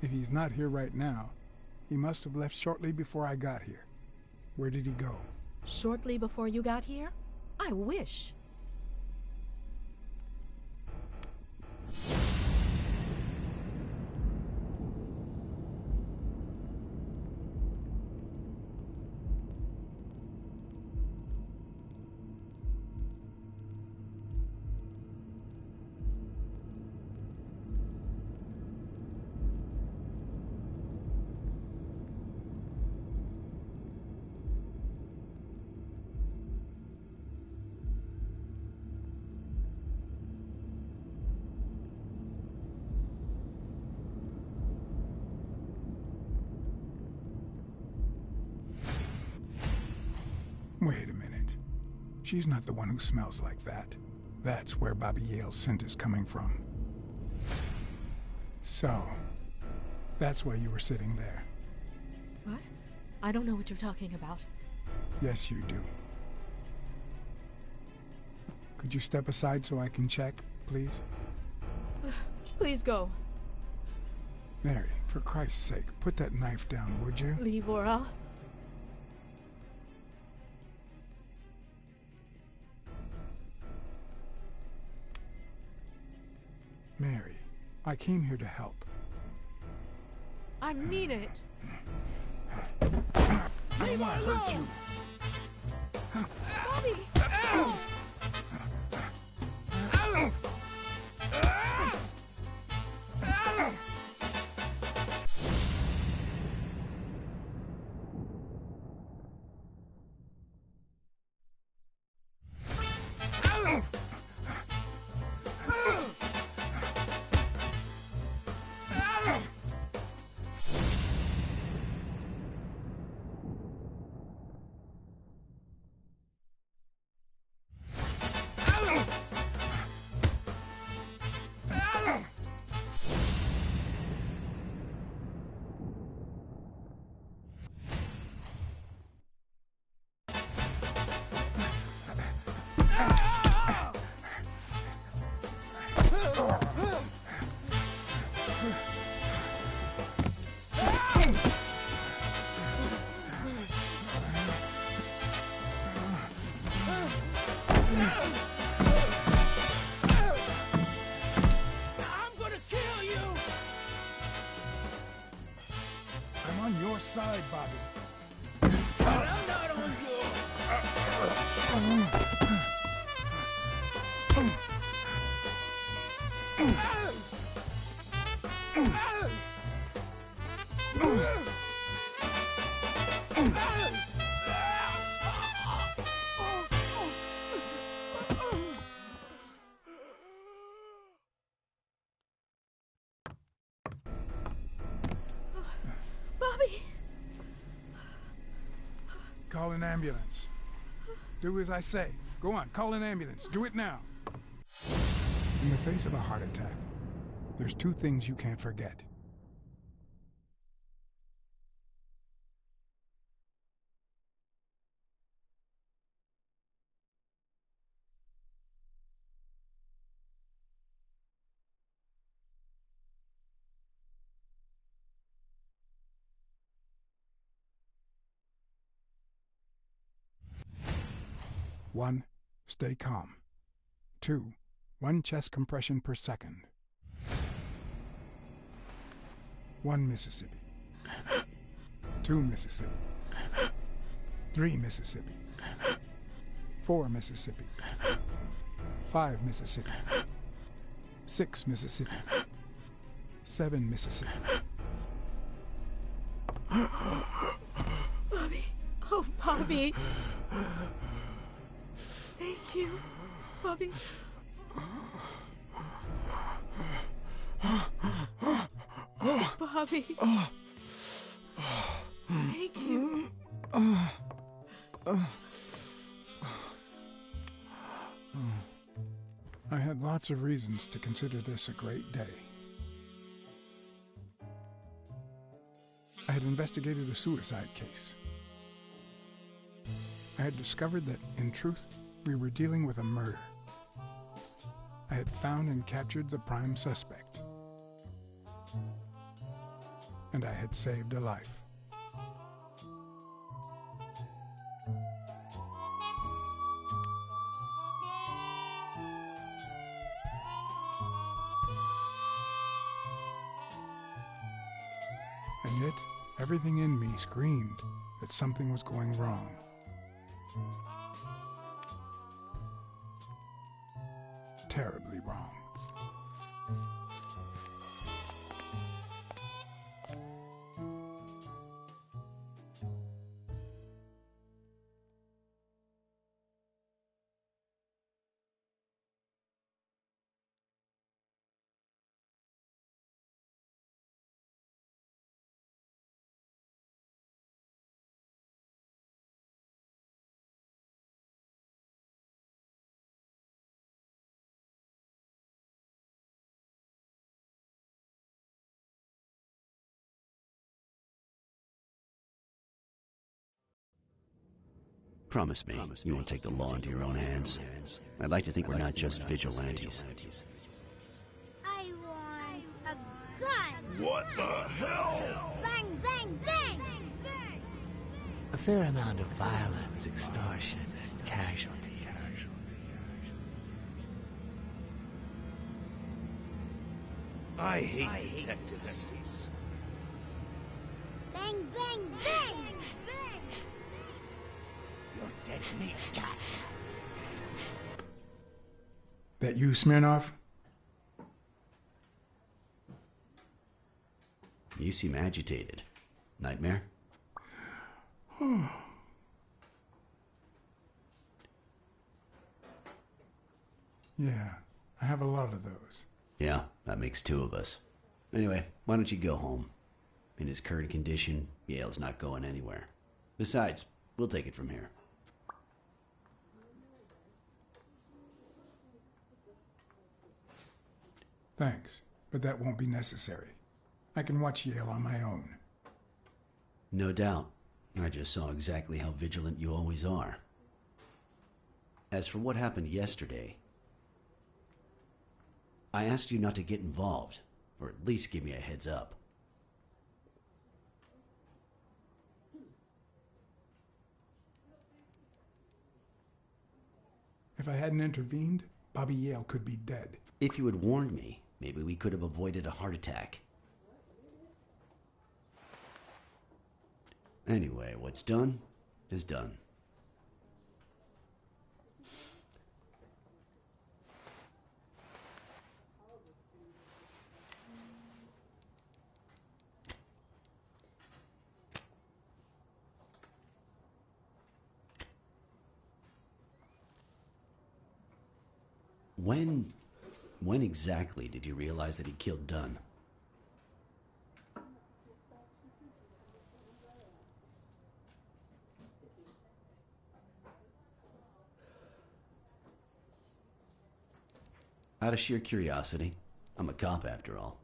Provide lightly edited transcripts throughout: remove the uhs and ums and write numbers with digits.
If he's not here right now, he must have left shortly before I got here. Where did he go? Shortly before you got here? I wish. Wait a minute. She's not the one who smells like that. That's where Bobby Yale's scent is coming from. So, that's why you were sitting there. What? I don't know what you're talking about. Yes, you do. Could you step aside so I can check, please? Please go. Mary, for Christ's sake, put that knife down, would you? Leave or I'll... Mary, I came here to help. I mean it. I don't want to hurt you. Bobby! Side, Bobby. But I'm not on yours. Bobby! Call an ambulance. Do as I say. Go on, call an ambulance. Do it now. In the face of a heart attack, there's two things you can't forget. One, stay calm. 2, 1 chest compression per second. 1 Mississippi. 2 Mississippi. 3 Mississippi. 4 Mississippi. 5 Mississippi. 6 Mississippi. 7 Mississippi. Bobby. Oh, Bobby. Thank you, Bobby. Bobby. Thank you. I had lots of reasons to consider this a great day. I had investigated a suicide case. I had discovered that, in truth, we were dealing with a murder. I had found and captured the prime suspect. and I had saved a life. And yet, everything in me screamed that something was going wrong. Terribly wrong. Promise me you won't take the law into your own hands. I'd like to think we're not just vigilantes. I want a gun! What the hell? Bang, bang, bang! A fair amount of violence, extortion, and casualties. I hate detectives. Bang, bang, bang! You're dead meat, cat. That you, Smirnoff? You seem agitated. Nightmare? Yeah, I have a lot of those. Yeah, that makes two of us. Anyway, why don't you go home? In his current condition, Yale's not going anywhere. Besides, we'll take it from here. Thanks, but that won't be necessary. I can watch Yale on my own. No doubt. I just saw exactly how vigilant you always are. As for what happened yesterday, I asked you not to get involved, or at least give me a heads up. If I hadn't intervened, Bobby Yale could be dead. If you had warned me, maybe we could have avoided a heart attack. Anyway, what's done is done. When exactly did you realize that he killed Dunn? Out of sheer curiosity. I'm a cop after all.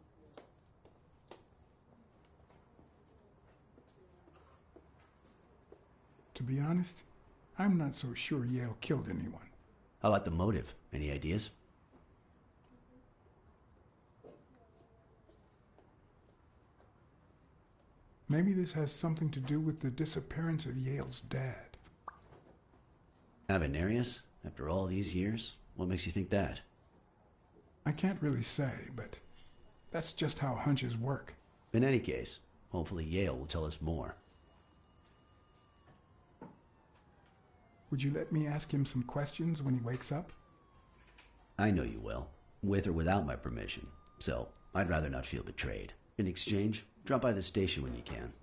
To be honest, I'm not so sure Yale killed anyone. How about the motive? Any ideas? Maybe this has something to do with the disappearance of Yale's dad. Avenarius? After all these years? What makes you think that? I can't really say, but that's just how hunches work. In any case, hopefully Yale will tell us more. Would you let me ask him some questions when he wakes up? I know you will, with or without my permission, so I'd rather not feel betrayed. In exchange, drop by the station when you can.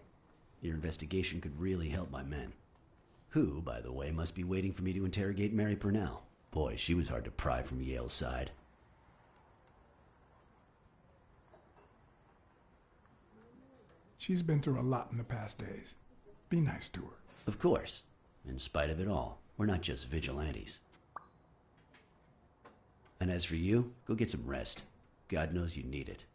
Your investigation could really help my men. Who, by the way, must be waiting for me to interrogate Mary Purnell. Boy, she was hard to pry from Yale's side. She's been through a lot in the past days. Be nice to her. Of course. In spite of it all, we're not just vigilantes. And as for you, go get some rest. God knows you need it.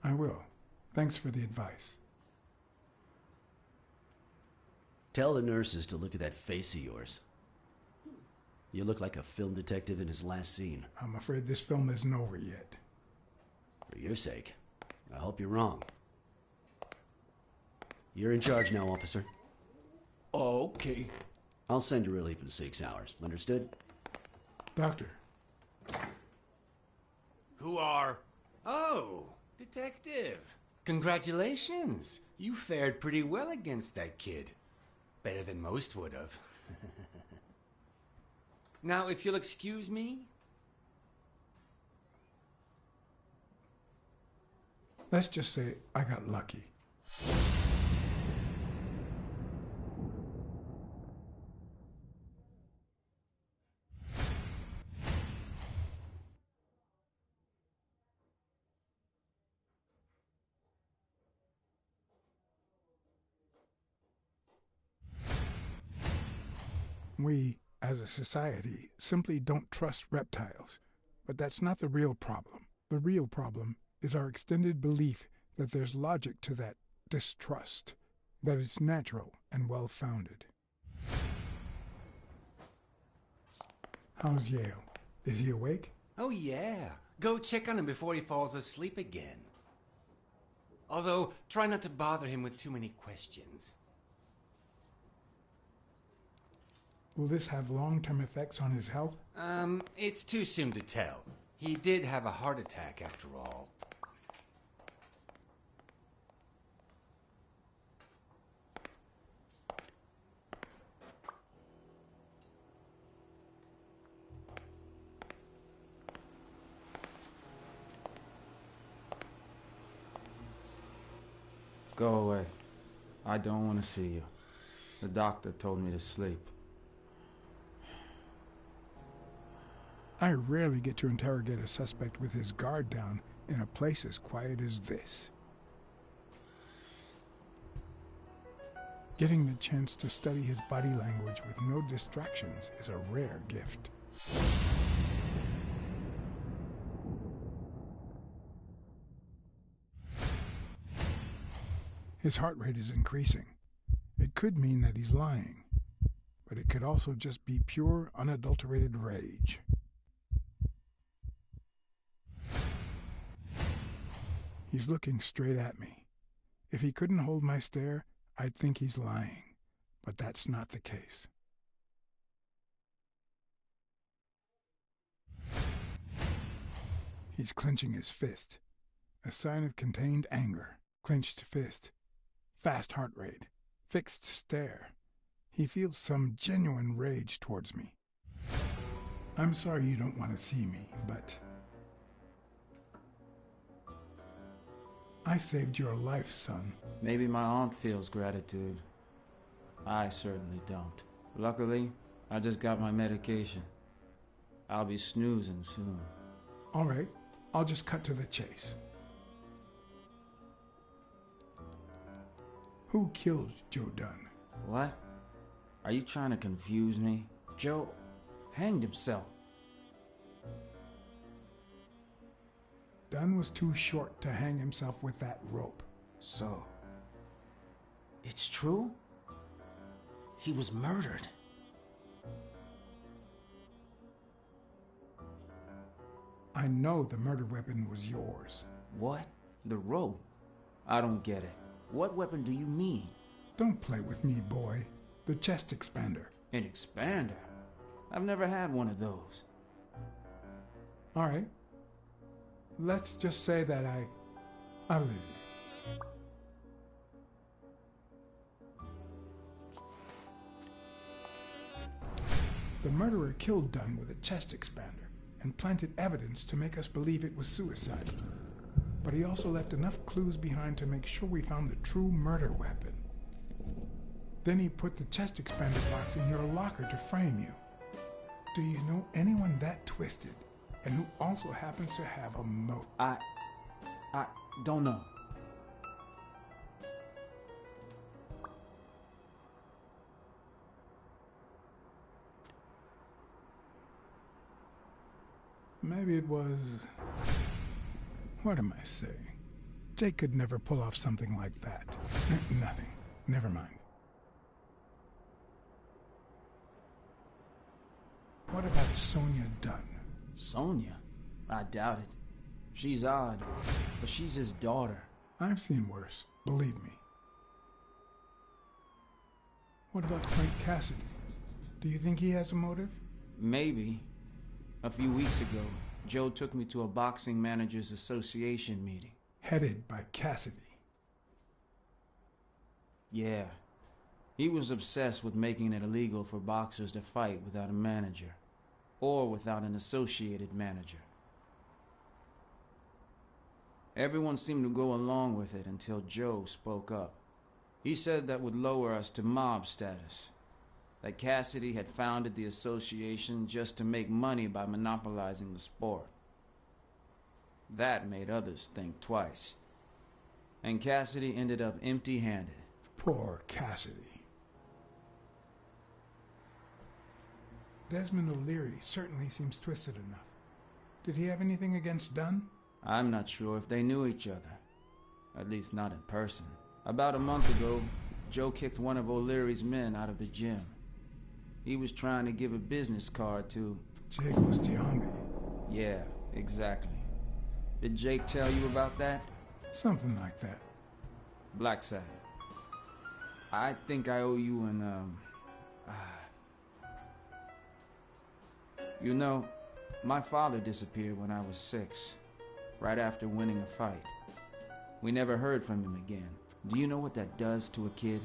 I will. Thanks for the advice. Tell the nurses to look at that face of yours. You look like a film detective in his last scene. I'm afraid this film isn't over yet. For your sake, I hope you're wrong. You're in charge now, officer. Okay. I'll send you relief in 6 hours. Understood? Doctor, Who are... Oh, detective. Congratulations. You fared pretty well against that kid. Better than most would have. Now, if you'll excuse me. let's just say I got lucky. We, as a society, simply don't trust reptiles. But that's not the real problem. The real problem is our extended belief that there's logic to that distrust, that it's natural and well-founded. How's Yale? Is he awake? Oh, yeah. Go check on him before he falls asleep again. Although, try not to bother him with too many questions. Will this have long-term effects on his health? It's too soon to tell. He did have a heart attack after all. Go away. I don't want to see you. The doctor told me to sleep. I rarely get to interrogate a suspect with his guard down in a place as quiet as this. Getting the chance to study his body language with no distractions is a rare gift. His heart rate is increasing. It could mean that he's lying, but it could also just be pure, unadulterated rage. He's looking straight at me. If he couldn't hold my stare, I'd think he's lying, but that's not the case. He's clenching his fist, a sign of contained anger. Clenched fist, fast heart rate, fixed stare. He feels some genuine rage towards me. I'm sorry you don't want to see me, but I saved your life, son. Maybe my aunt feels gratitude. I certainly don't. Luckily, I just got my medication. I'll be snoozing soon. All right, I'll just cut to the chase. Who killed Joe Dunn? What? Are you trying to confuse me? Joe hanged himself. Dunn was too short to hang himself with that rope. So, it's true? He was murdered. I know the murder weapon was yours. What? The rope? I don't get it. What weapon do you mean? Don't play with me, boy. The chest expander. An expander? I've never had one of those. All right. Let's just say that I believe you. The murderer killed Dunn with a chest expander and planted evidence to make us believe it was suicide. But he also left enough clues behind to make sure we found the true murder weapon. Then he put the chest expander box in your locker to frame you. Do you know anyone that twisted and who also happens to have a motive? I don't know. Maybe it was... What am I saying? Jake could never pull off something like that. Nothing. Never mind. What about Sonia Dunn? Sonia? I doubt it. She's odd, but she's his daughter. I've seen worse, believe me. What about Frank Cassidy? Do you think he has a motive? Maybe. A few weeks ago, Joe took me to a boxing managers association meeting. Headed by Cassidy. Yeah. He was obsessed with making it illegal for boxers to fight without a manager, or without an associated manager. Everyone seemed to go along with it until Joe spoke up. He said that would lower us to mob status, that Cassidy had founded the association just to make money by monopolizing the sport. That made others think twice. And Cassidy ended up empty-handed. Poor Cassidy. Desmond O'Leary certainly seems twisted enough. Did he have anything against Dunn? I'm not sure if they knew each other. At least not in person. About a month ago, Joe kicked one of O'Leary's men out of the gym. He was trying to give a business card to... Jake Ostiami. Yeah, exactly. Did Jake tell you about that? Something like that. Blacksad. I think I owe you an, You know, my father disappeared when I was 6, right after winning a fight. We never heard from him again. Do you know what that does to a kid?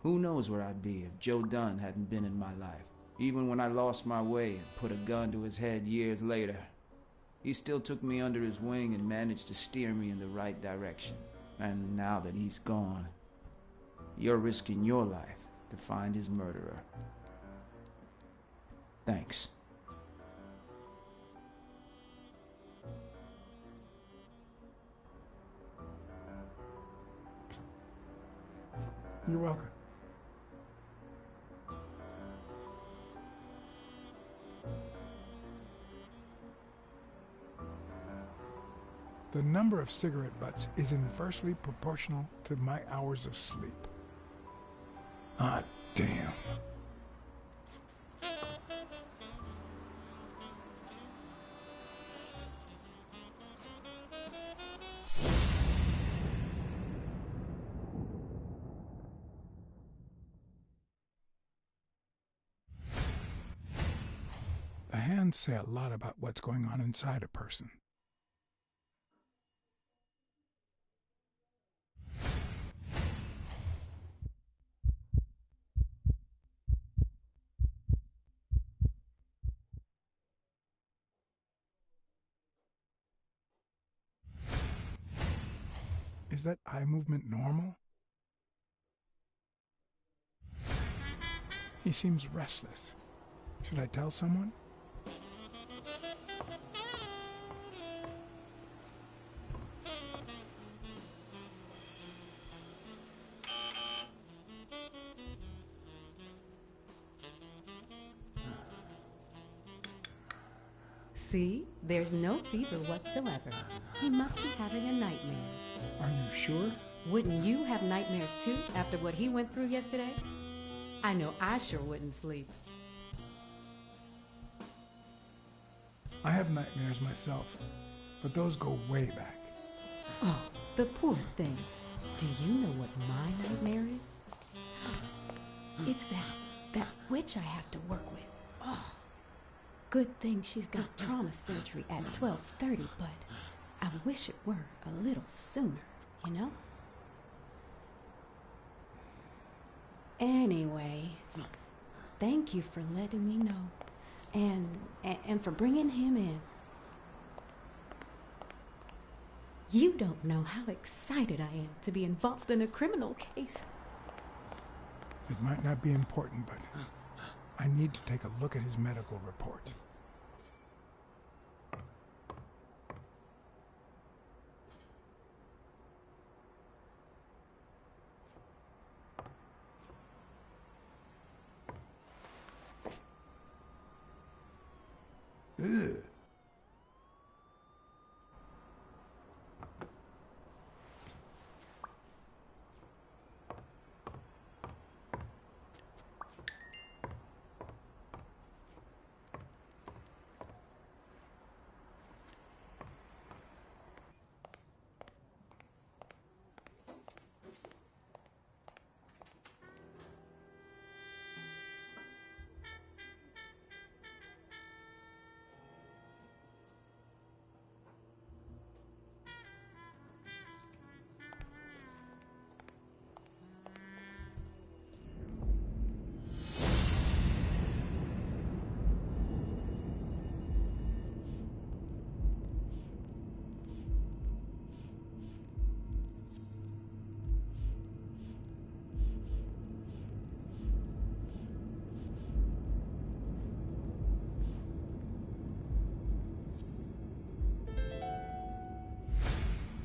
Who knows where I'd be if Joe Dunn hadn't been in my life. Even when I lost my way and put a gun to his head years later, he still took me under his wing and managed to steer me in the right direction. And now that he's gone, you're risking your life to find his murderer. Thanks. You're welcome. The number of cigarette butts is inversely proportional to my hours of sleep. Ah, damn. The hands say a lot about what's going on inside a person. Is that eye movement normal? He seems restless. Should I tell someone? See, there's no fever whatsoever. He must be having a nightmare. Are you sure? Wouldn't you have nightmares too after what he went through yesterday? I know I sure wouldn't sleep. I have nightmares myself, but those go way back. Oh, the poor thing. Do you know what my nightmare is? It's that witch I have to work with. Oh. Good thing she's got trauma surgery at 12:30, but I wish it were a little sooner, you know? Anyway, thank you for letting me know, and for bringing him in. You don't know how excited I am to be involved in a criminal case. It might not be important, but I need to take a look at his medical report. Ugh.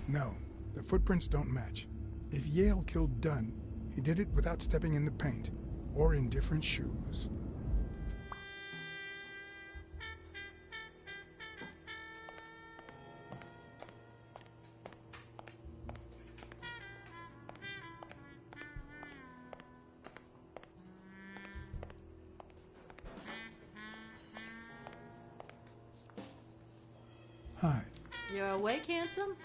No, the footprints don't match. If Yale killed Dunn, he did it without stepping in the paint, or in different shoes. Hi. You're awake, handsome?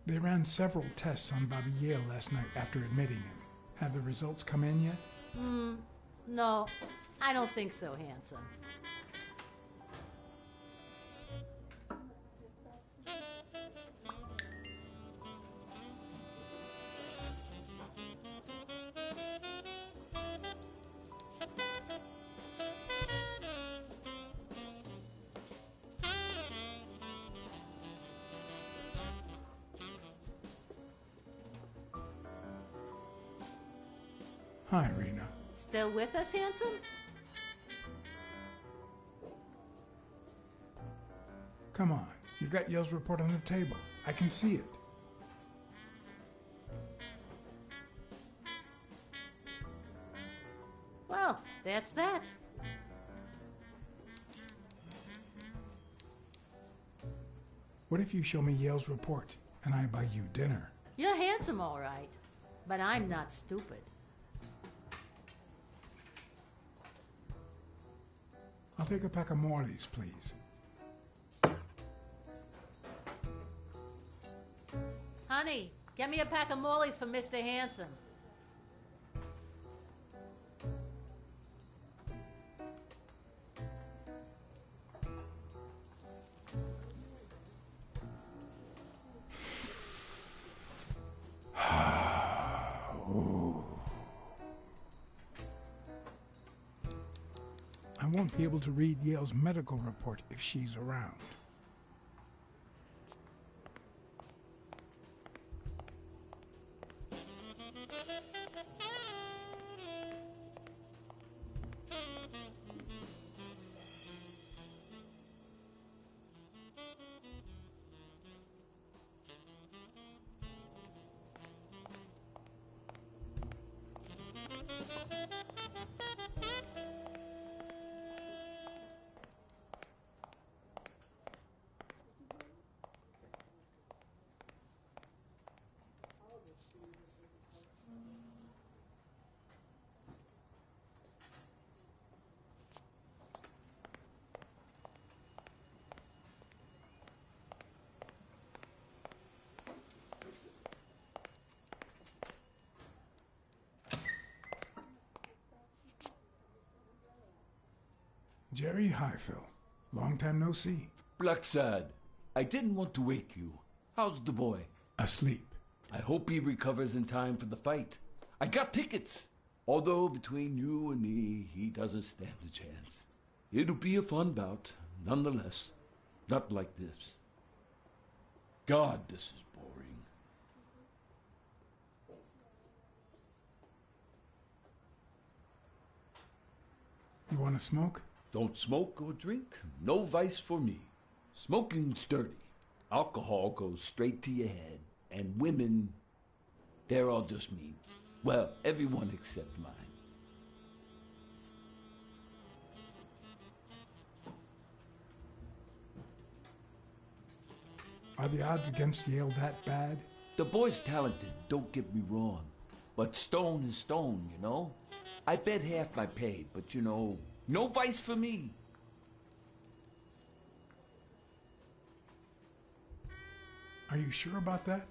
They ran several tests on Bobby Yale last night after admitting him. Have the results come in yet? No, I don't think so, handsome. Hi, Rena. Still with us, handsome? Come on. You've got Yale's report on the table. I can see it. Well, that's that. What if you show me Yale's report and I buy you dinner? You're handsome, all right. But I'm not stupid. I'll take a pack of Morley's, please. Honey, get me a pack of Morley's for Mr. Handsome. I won't be able to read Yale's medical report if she's around. Jerry, hi, Phil. Long time no see. Blacksad, I didn't want to wake you. How's the boy? Asleep. I hope he recovers in time for the fight. I got tickets. Although between you and me, he doesn't stand a chance. It'll be a fun bout, nonetheless. Not like this. God, this is boring. You want to smoke? Don't smoke or drink. No vice for me. Smoking's dirty. Alcohol goes straight to your head. And women, they're all just mean. Well, everyone except mine. Are the odds against Yale that bad? The boy's talented, don't get me wrong. But stone is stone, you know? I bet half my pay, but you know, no vice for me. Are you sure about that?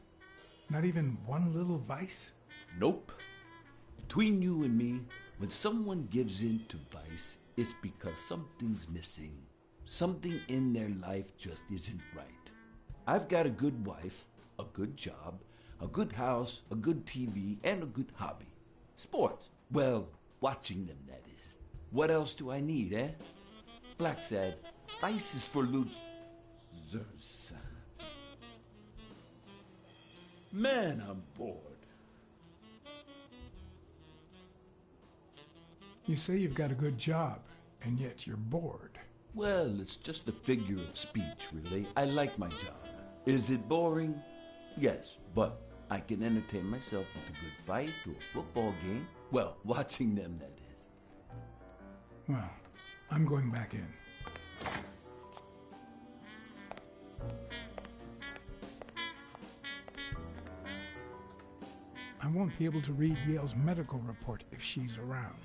Not even one little vice? Nope. Between you and me, when someone gives in to vice, it's because something's missing. Something in their life just isn't right. I've got a good wife, a good job, a good house, a good TV, and a good hobby. Sports. Well, watching them, that is. What else do I need, eh? Blacksad, vice is for losers. Man, I'm bored. You say you've got a good job, and yet you're bored. Well, it's just a figure of speech, really. I like my job. Is it boring? Yes, but I can entertain myself with a good fight or a football game. Well, watching them, that is. Well, I'm going back in. I won't be able to read Yale's medical report if she's around.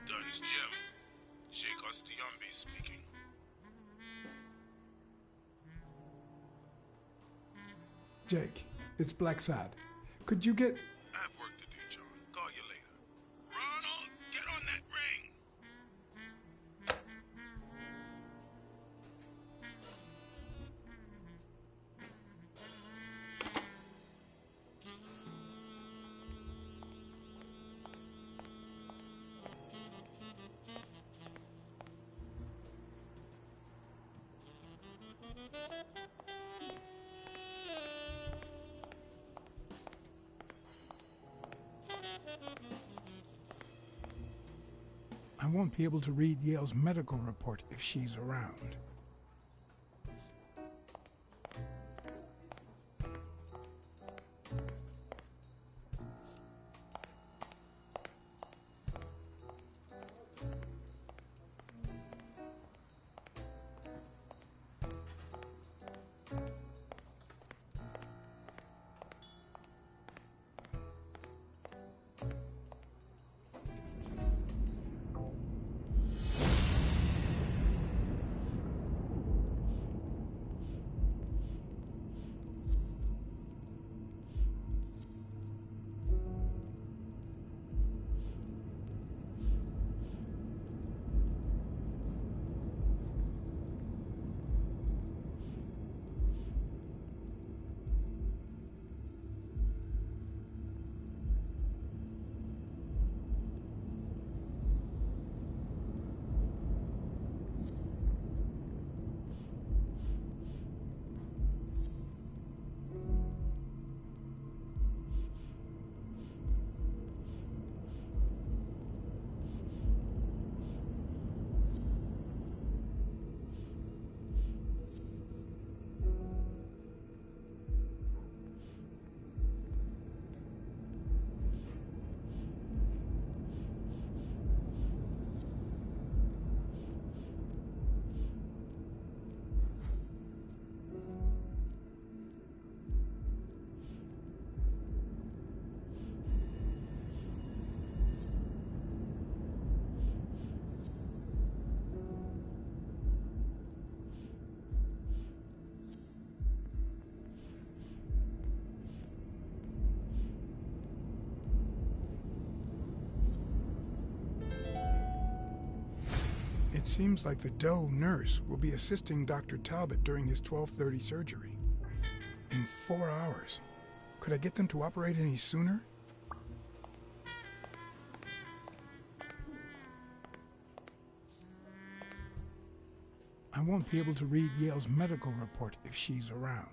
Dunn's Jim. Sheikh Ostiambi speaking. Jake, it's Blacksad. Could you get... I have work to do, John. Call you later. Ronald, get on that ring! I won't be able to read Yale's medical report if she's around. Seems like the Doe nurse will be assisting Dr. Talbot during his 12:30 surgery. In 4 hours. Could I get them to operate any sooner? I won't be able to read Yale's medical report if she's around.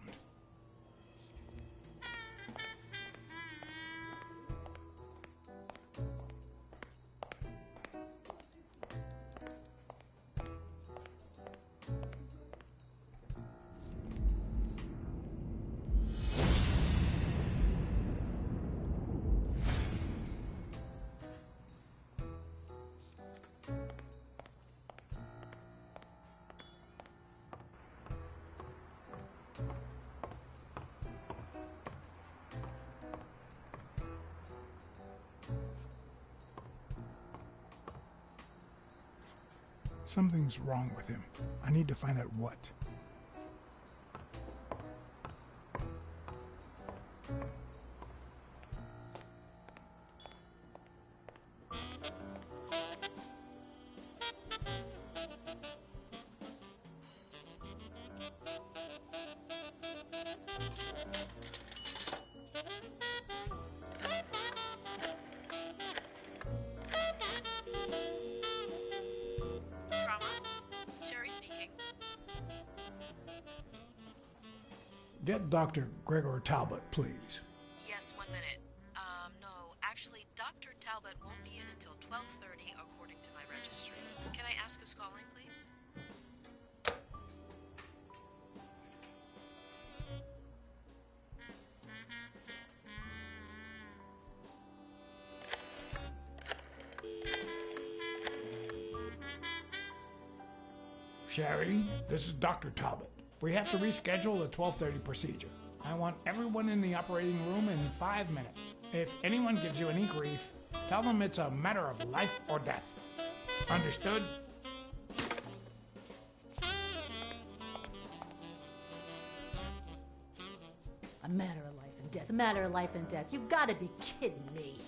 Something's wrong with him. I need to find out what. Get Dr. Gregor Talbot, please. Yes, 1 minute. No, actually, Dr. Talbot won't be in until 12:30 according to my registry. Can I ask who's calling, please? Sherry, this is Dr. Talbot. We have to reschedule the 12:30 procedure. I want everyone in the operating room in 5 minutes. If anyone gives you any grief, tell them it's a matter of life or death. Understood? A matter of life and death. A matter of life and death. You gotta be kidding me.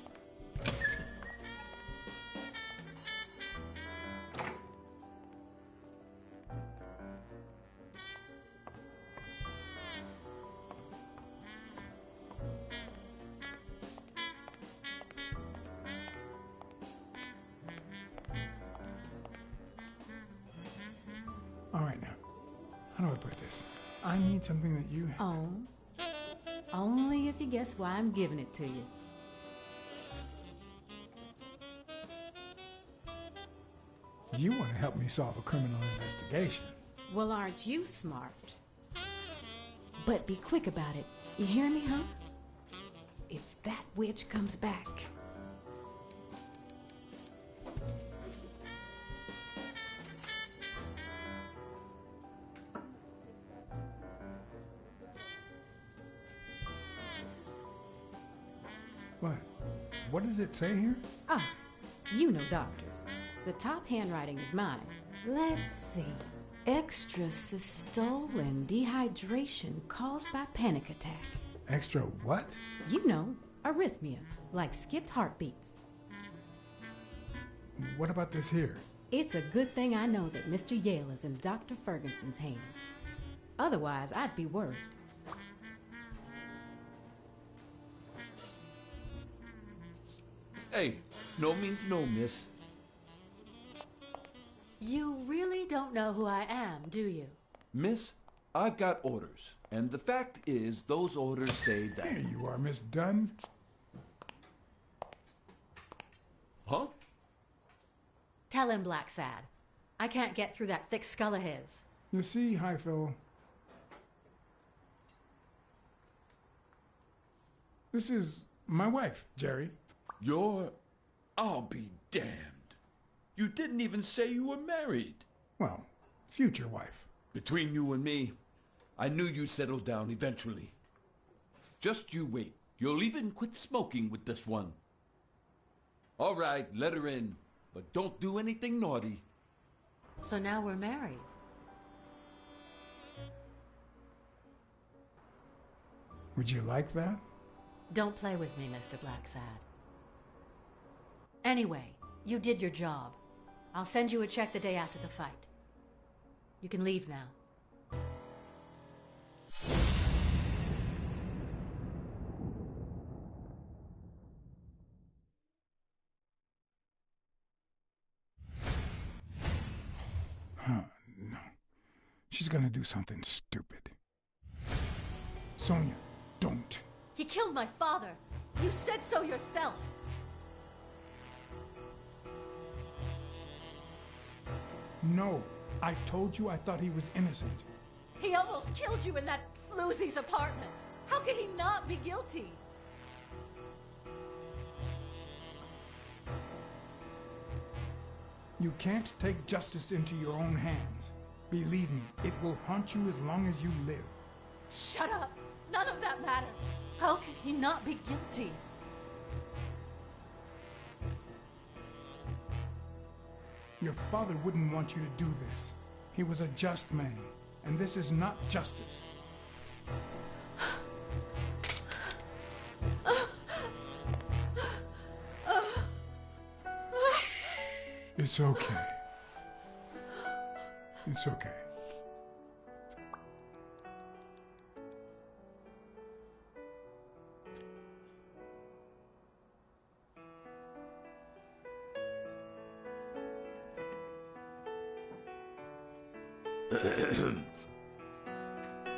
All right now. How do I put this? I need something that you have. Oh. Only if you guess why I'm giving it to you. You want to help me solve a criminal investigation. Well, aren't you smart? But be quick about it. You hear me, huh? If that witch comes back... What? What does it say here? Ah, you know doctors. The top handwriting is mine. Let's see. Extrasystole and dehydration caused by panic attack. Extra what? You know, arrhythmia, like skipped heartbeats. What about this here? It's a good thing I know that Mr. Yale is in Dr. Ferguson's hands. Otherwise, I'd be worried. Hey, no means no, miss. You really don't know who I am, do you? Miss, I've got orders. And the fact is, those orders say that... There you are, Miss Dunn. Huh? Tell him, Blacksad. I can't get through that thick skull of his. You see, Highfill, this is my wife, Jerry. I'll be damned. You didn't even say you were married. Well, future wife. Between you and me, I knew you'd settle down eventually. Just you wait. You'll even quit smoking with this one. All right, let her in. But don't do anything naughty. So now we're married. Would you like that? Don't play with me, Mr. Blacksad. Anyway, you did your job. I'll send you a check the day after the fight. You can leave now. No. She's gonna do something stupid. Sonia, don't. You killed my father. You said so yourself. No. I told you I thought he was innocent. He almost killed you in that floozy's apartment. How could he not be guilty? You can't take justice into your own hands. Believe me, it will haunt you as long as you live. Shut up. None of that matters. How could he not be guilty? Your father wouldn't want you to do this. He was a just man, and this is not justice. It's okay. It's okay.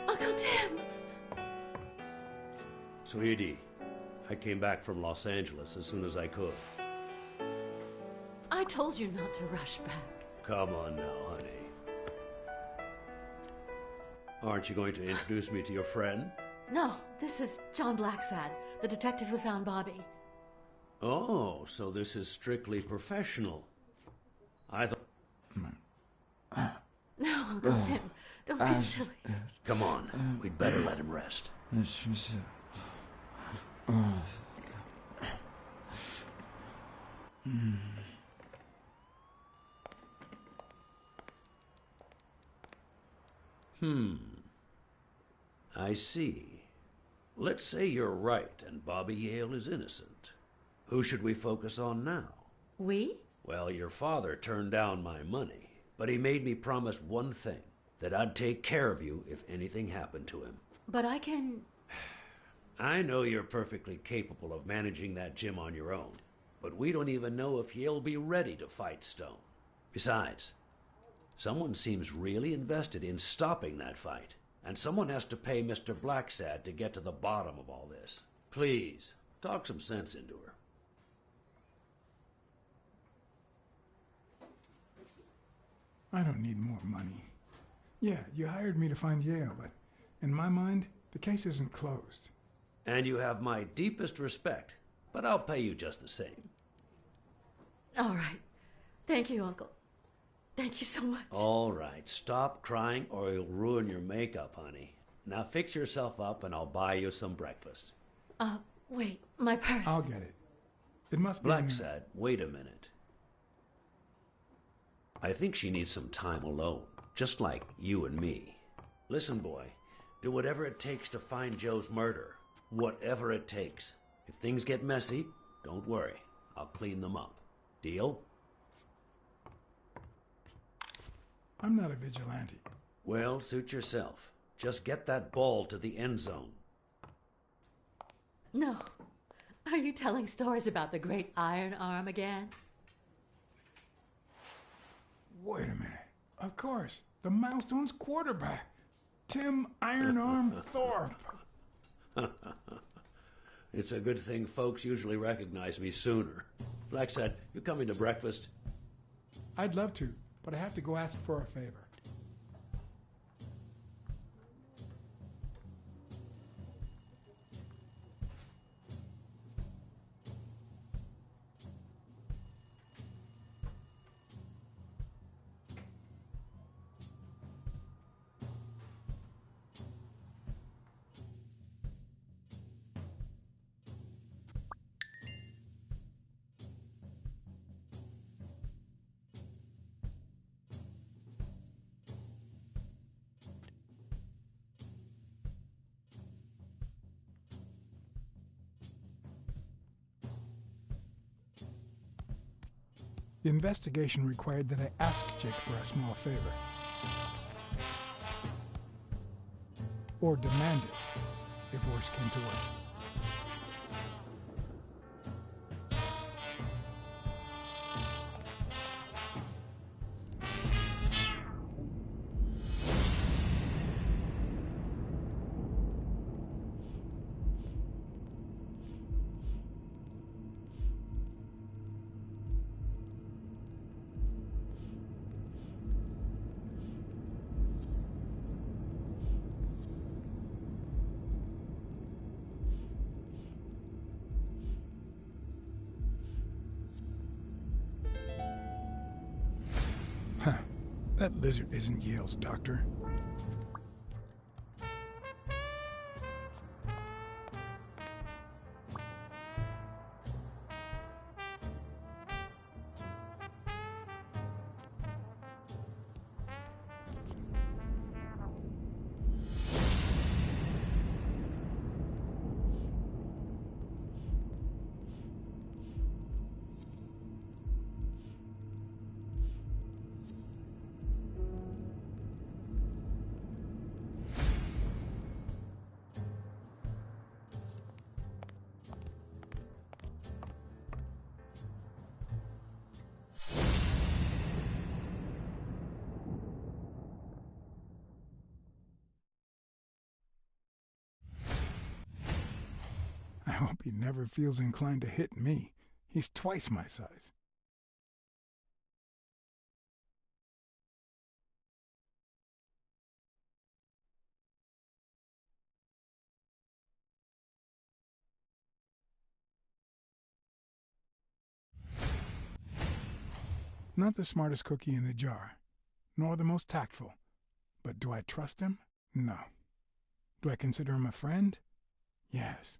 Uncle Tim! Sweetie, I came back from Los Angeles as soon as I could. I told you not to rush back. Come on now, honey. Aren't you going to introduce me to your friend? No, this is John Blacksad, the detective who found Bobby. Oh, so this is strictly professional. I thought... No, Uncle Tim, don't be silly. Come on, we'd better let him rest. I see. Let's say you're right and Bobby Yale is innocent. Who should we focus on now? We? Well, your father turned down my money, but he made me promise one thing, that I'd take care of you if anything happened to him. But I can... I know you're perfectly capable of managing that gym on your own, but we don't even know if he'll be ready to fight Stone. Besides, someone seems really invested in stopping that fight, and someone has to pay Mr. Blacksad to get to the bottom of all this. Please, talk some sense into her. I don't need more money. Yeah, you hired me to find Yale, but in my mind, the case isn't closed. And you have my deepest respect, but I'll pay you just the same. All right. Thank you, Uncle. Thank you so much. All right, stop crying or you'll ruin your makeup, honey. Now fix yourself up and I'll buy you some breakfast. Wait, my purse. I'll get it. It must be... Blacksad, wait a minute. I think she needs some time alone, just like you and me. Listen, boy, do whatever it takes to find Joe's murder. Whatever it takes. If things get messy, don't worry. I'll clean them up. Deal? I'm not a vigilante. Well, suit yourself. Just get that ball to the end zone. No. Are you telling stories about the great iron arm again? Wait a minute. Of course. The Milestones quarterback. Tim Iron Arm Thorpe. It's a good thing folks usually recognize me sooner. Blacksad, you coming to breakfast? I'd love to, but I have to go ask for a favor. The investigation required that I ask Jake for a small favor. Or demand it, if worse came to worse. Huh. That lizard isn't Yale's doctor. I hope he never feels inclined to hit me. He's twice my size. Not the smartest cookie in the jar, nor the most tactful. But do I trust him? No. Do I consider him a friend? Yes.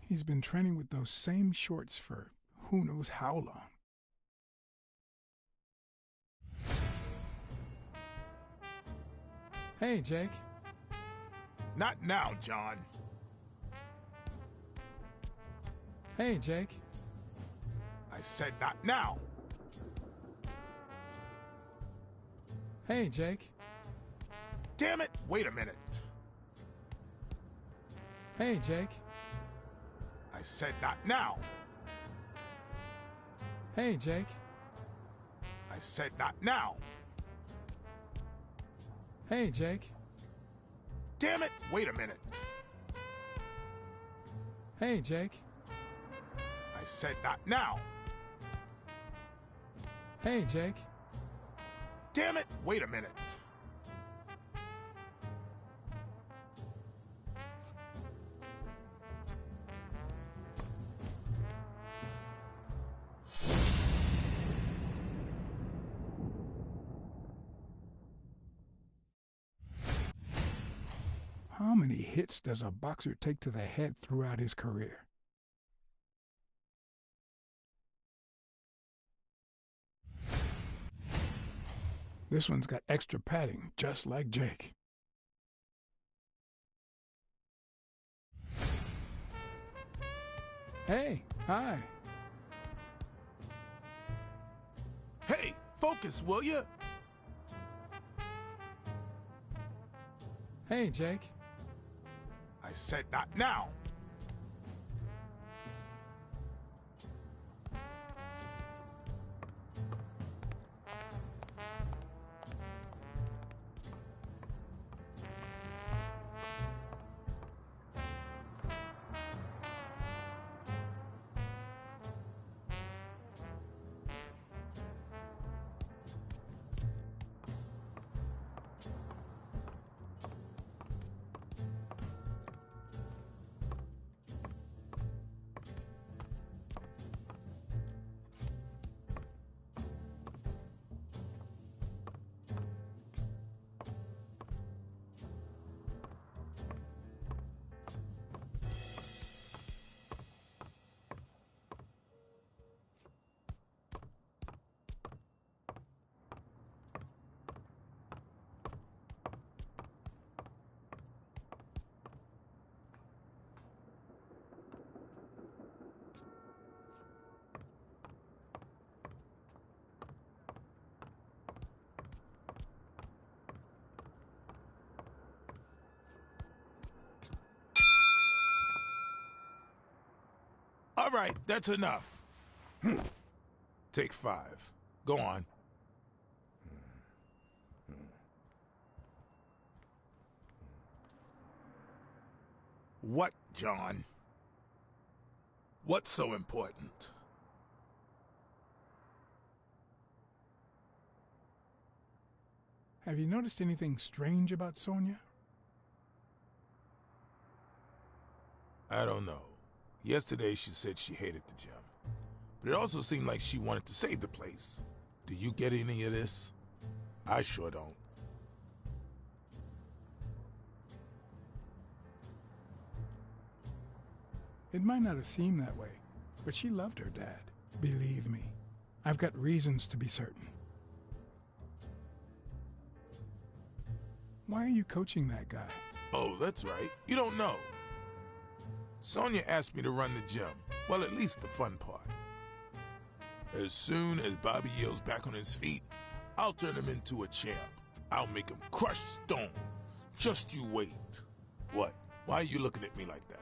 He's been training with those same shorts for who knows how long. Hey, Jake. Not now, John. Hey, Jake. I said not now. Hey, Jake. Damn it! Wait a minute. Hey, Jake. I said not now. Hey, Jake. I said not now. Hey, Jake. Damn it! Wait a minute. Hey, Jake. I said not now. Hey, Jake. Damn it! Wait a minute. How many hits does a boxer take to the head throughout his career? This one's got extra padding, just like Jake. Hey, hi. Hey, focus, will you? Hey, Jake. I said not now. All right, that's enough. Take 5. Go on. What, John? What's so important? Have you noticed anything strange about Sonia? I don't know. Yesterday she said she hated the gym. But it also seemed like she wanted to save the place. Do you get any of this? I sure don't. It might not have seemed that way, but she loved her dad. Believe me, I've got reasons to be certain. Why are you coaching that guy? Oh, that's right. You don't know. Sonia asked me to run the gym. Well, at least the fun part. As soon as Bobby Yale's back on his feet, I'll turn him into a champ. I'll make him crush stone. Just you wait. What? Why are you looking at me like that?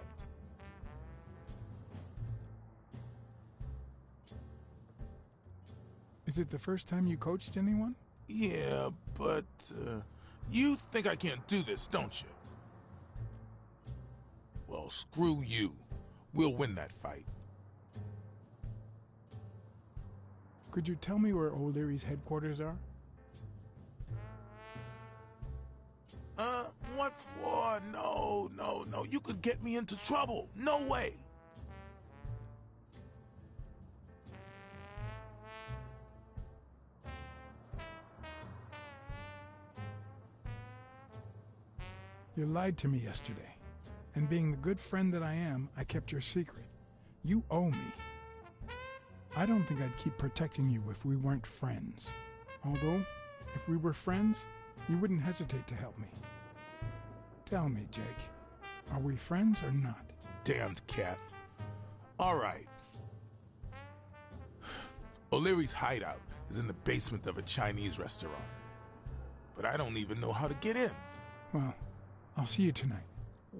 Is it the first time you coached anyone? Yeah, but you think I can't do this, don't you? Well, screw you. We'll win that fight. Could you tell me where O'Leary's headquarters are? What for? No. You could get me into trouble. No way. You lied to me yesterday. And being the good friend that I am, I kept your secret. You owe me. I don't think I'd keep protecting you if we weren't friends. Although, if we were friends, you wouldn't hesitate to help me. Tell me, Jake, are we friends or not? Damned cat. All right. O'Leary's hideout is in the basement of a Chinese restaurant. But I don't even know how to get in. Well, I'll see you tonight.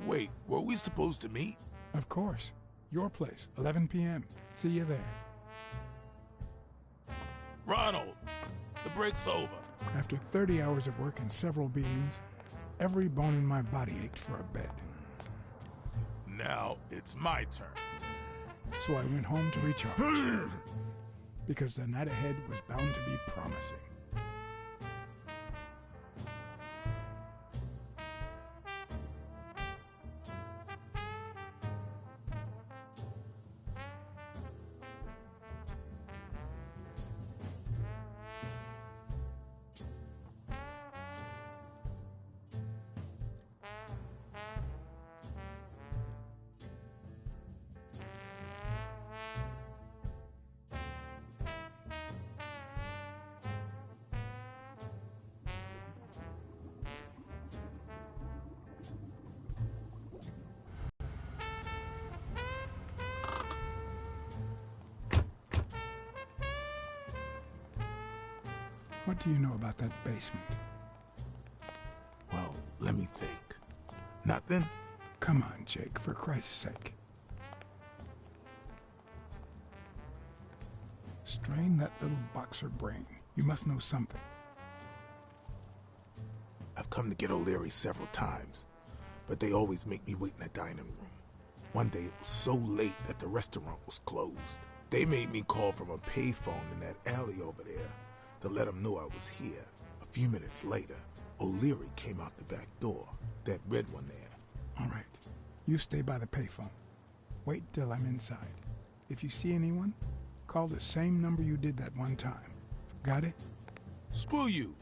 Wait, were we supposed to meet? Of course. Your place, 11 p.m. See you there. Ronald, the break's over. After 30 hours of work and several beatings, every bone in my body ached for a bed. Now it's my turn. So I went home to recharge. Because the night ahead was bound to be promising. What do you know about that basement? Well, let me think. Nothing? Come on, Jake, for Christ's sake. Strain that little boxer brain. You must know something. I've come to get O'Leary several times, but they always make me wait in the dining room. One day it was so late that the restaurant was closed. They made me call from a payphone in that alley over there to let them know I was here. A few minutes later, O'Leary came out the back door, that red one there. All right. You stay by the payphone. Wait till I'm inside. If you see anyone, call the same number you did that one time. Got it? Screw you.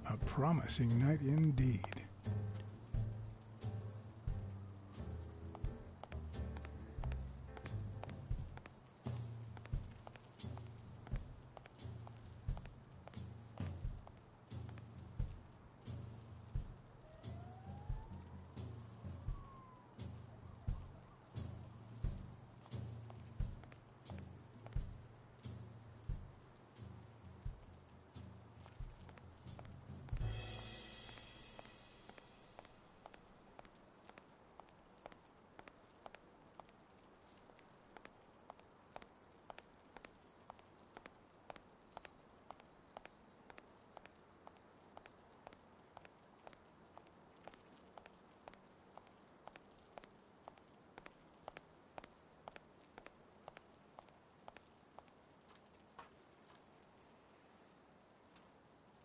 A promising night indeed.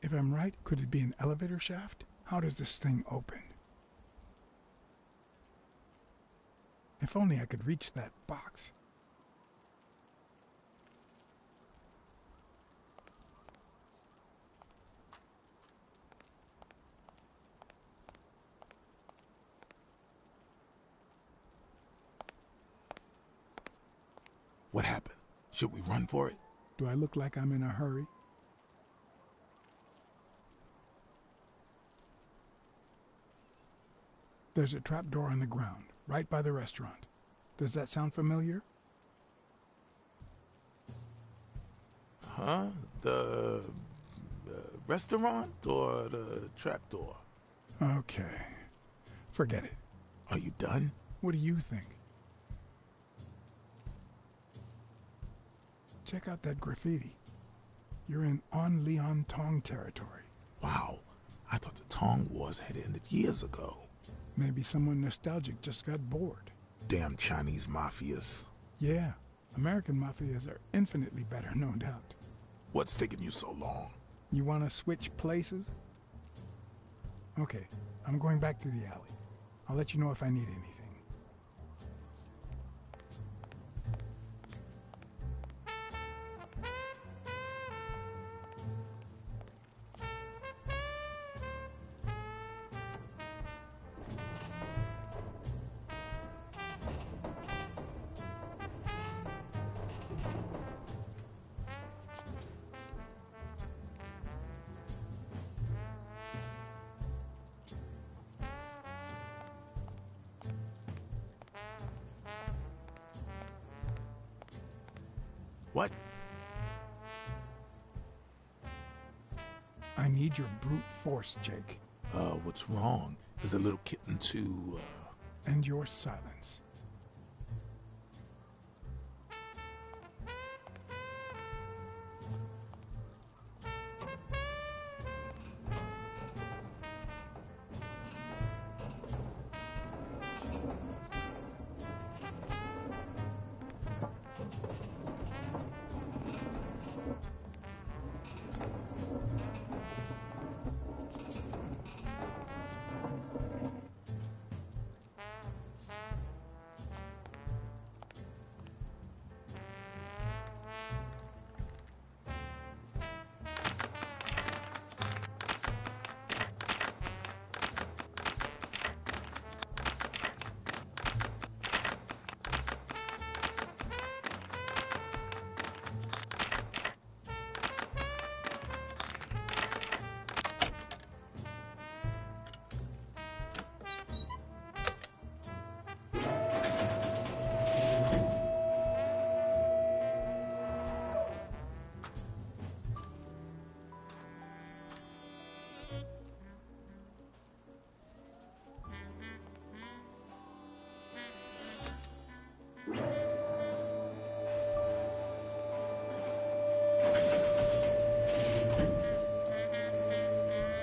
If I'm right, could it be an elevator shaft? How does this thing open? If only I could reach that box. What happened? Should we run for it? Do I look like I'm in a hurry? There's a trapdoor on the ground, right by the restaurant. Does that sound familiar? Huh? The restaurant or the trapdoor? Okay. Forget it. Are you done? What do you think? Check out that graffiti. You're in On Leon Tong territory. Wow. I thought the Tong Wars had ended years ago. Maybe someone nostalgic just got bored. Damn Chinese mafias. Yeah, American mafias are infinitely better, no doubt. What's taking you so long? You want to switch places? Okay, I'm going back to the alley. I'll let you know if I need anything. What? I need your brute force, Jake. What's wrong? Is the little kitten too, And your silence.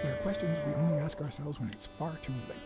There are questions we only ask ourselves when it's far too late.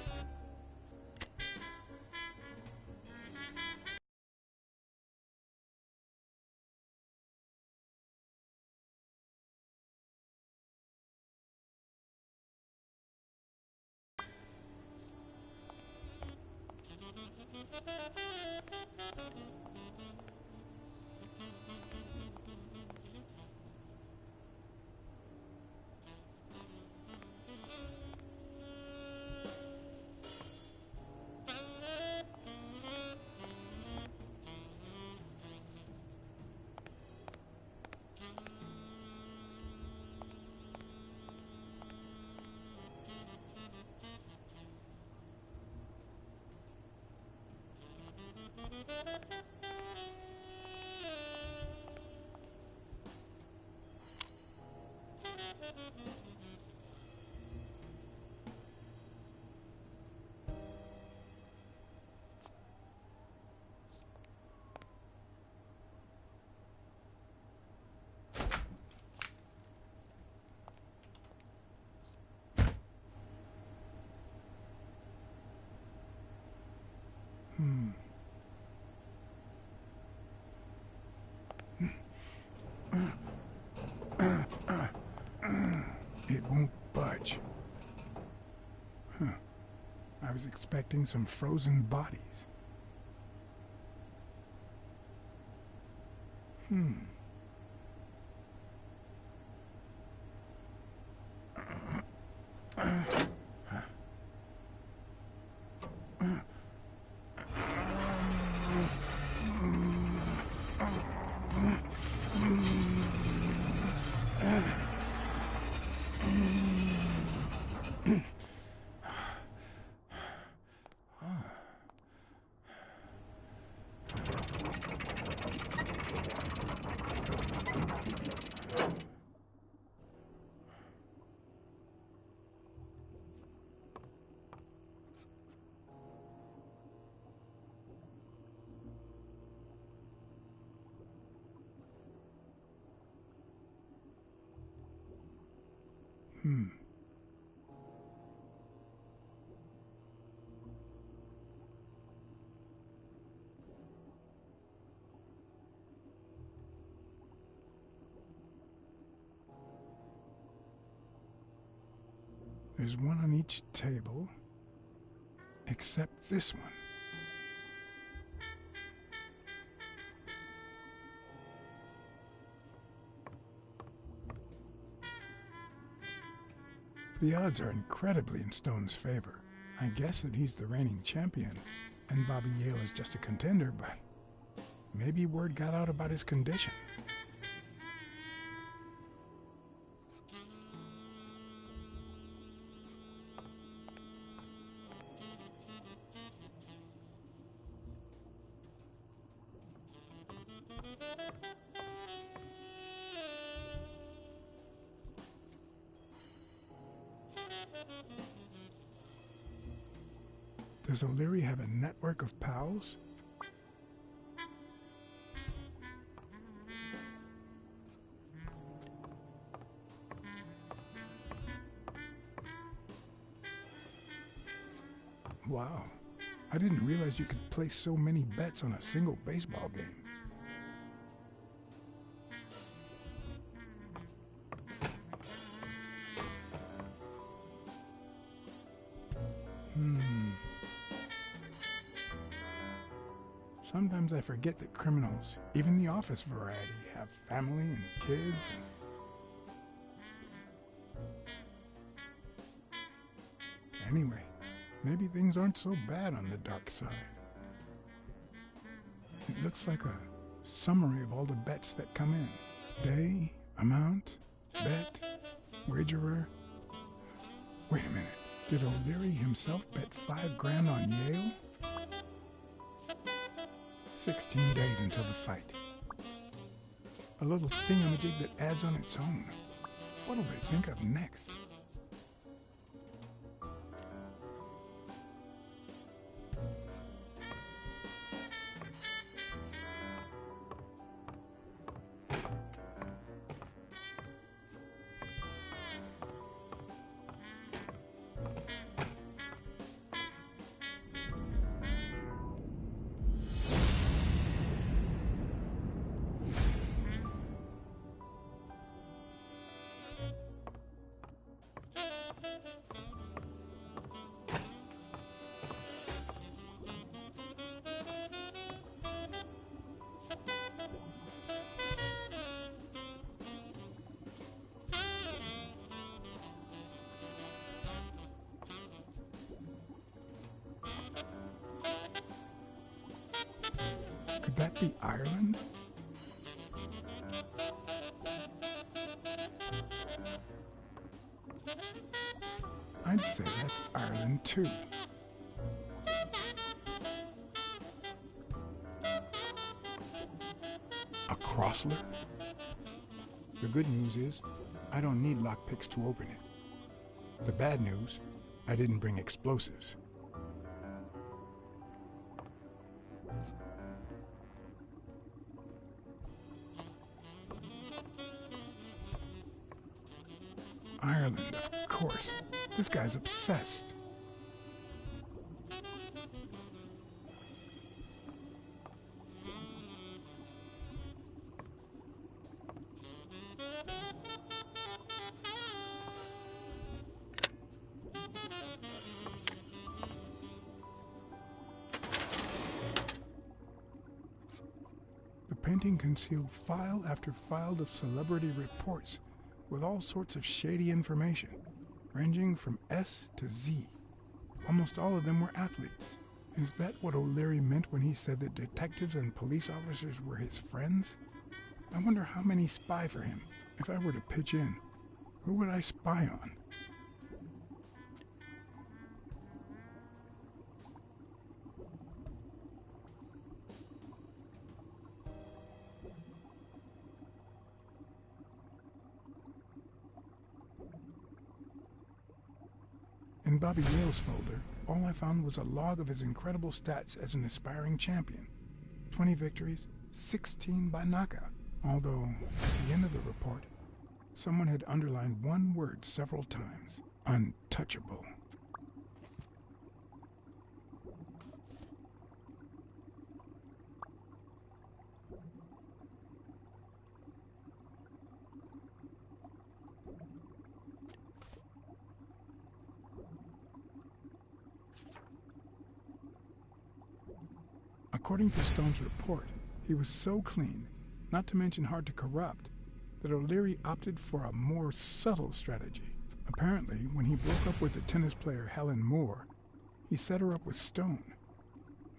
was expecting some frozen bodies. There's one on each table, except this one. The odds are incredibly in Stone's favor. I guess that he's the reigning champion, and Bobby Yale is just a contender, but maybe word got out about his condition. Does O'Leary have a network of pals? Wow. I didn't realize you could place so many bets on a single baseball game. Sometimes I forget that criminals, even the office variety, have family and kids. Anyway, maybe things aren't so bad on the dark side. It looks like a summary of all the bets that come in. Day, amount, bet, wagerer. Wait a minute. Did O'Leary himself bet $5,000 on Yale? 16 days until the fight. A little thingamajig that adds on its own. What'll they think of next? Could that be Ireland? I'd say that's Ireland too. A Crossler? The good news is, I don't need lockpicks to open it. The bad news, I didn't bring explosives. Ireland, of course. This guy's obsessed. painting concealed file after file of celebrity reports with all sorts of shady information, ranging from S to Z. Almost all of them were athletes. Is that what O'Leary meant when he said that detectives and police officers were his friends? I wonder how many spy for him. If I were to pitch in, who would I spy on? In Bobby Yale's folder, all I found was a log of his incredible stats as an aspiring champion. 20 victories, 16 by knockout. Although, at the end of the report, someone had underlined one word several times. Untouchable. According to Stone's report, he was so clean, not to mention hard to corrupt, that O'Leary opted for a more subtle strategy. Apparently, when he broke up with the tennis player Helen Moore, he set her up with Stone.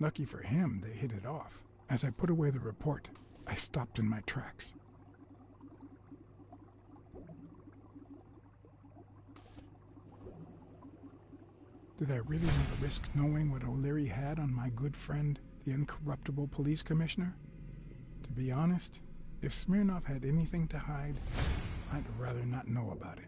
Lucky for him, they hit it off. As I put away the report, I stopped in my tracks. Did I really want to risk knowing what O'Leary had on my good friend, the incorruptible police commissioner? To be honest, if Smirnov had anything to hide, I'd rather not know about it.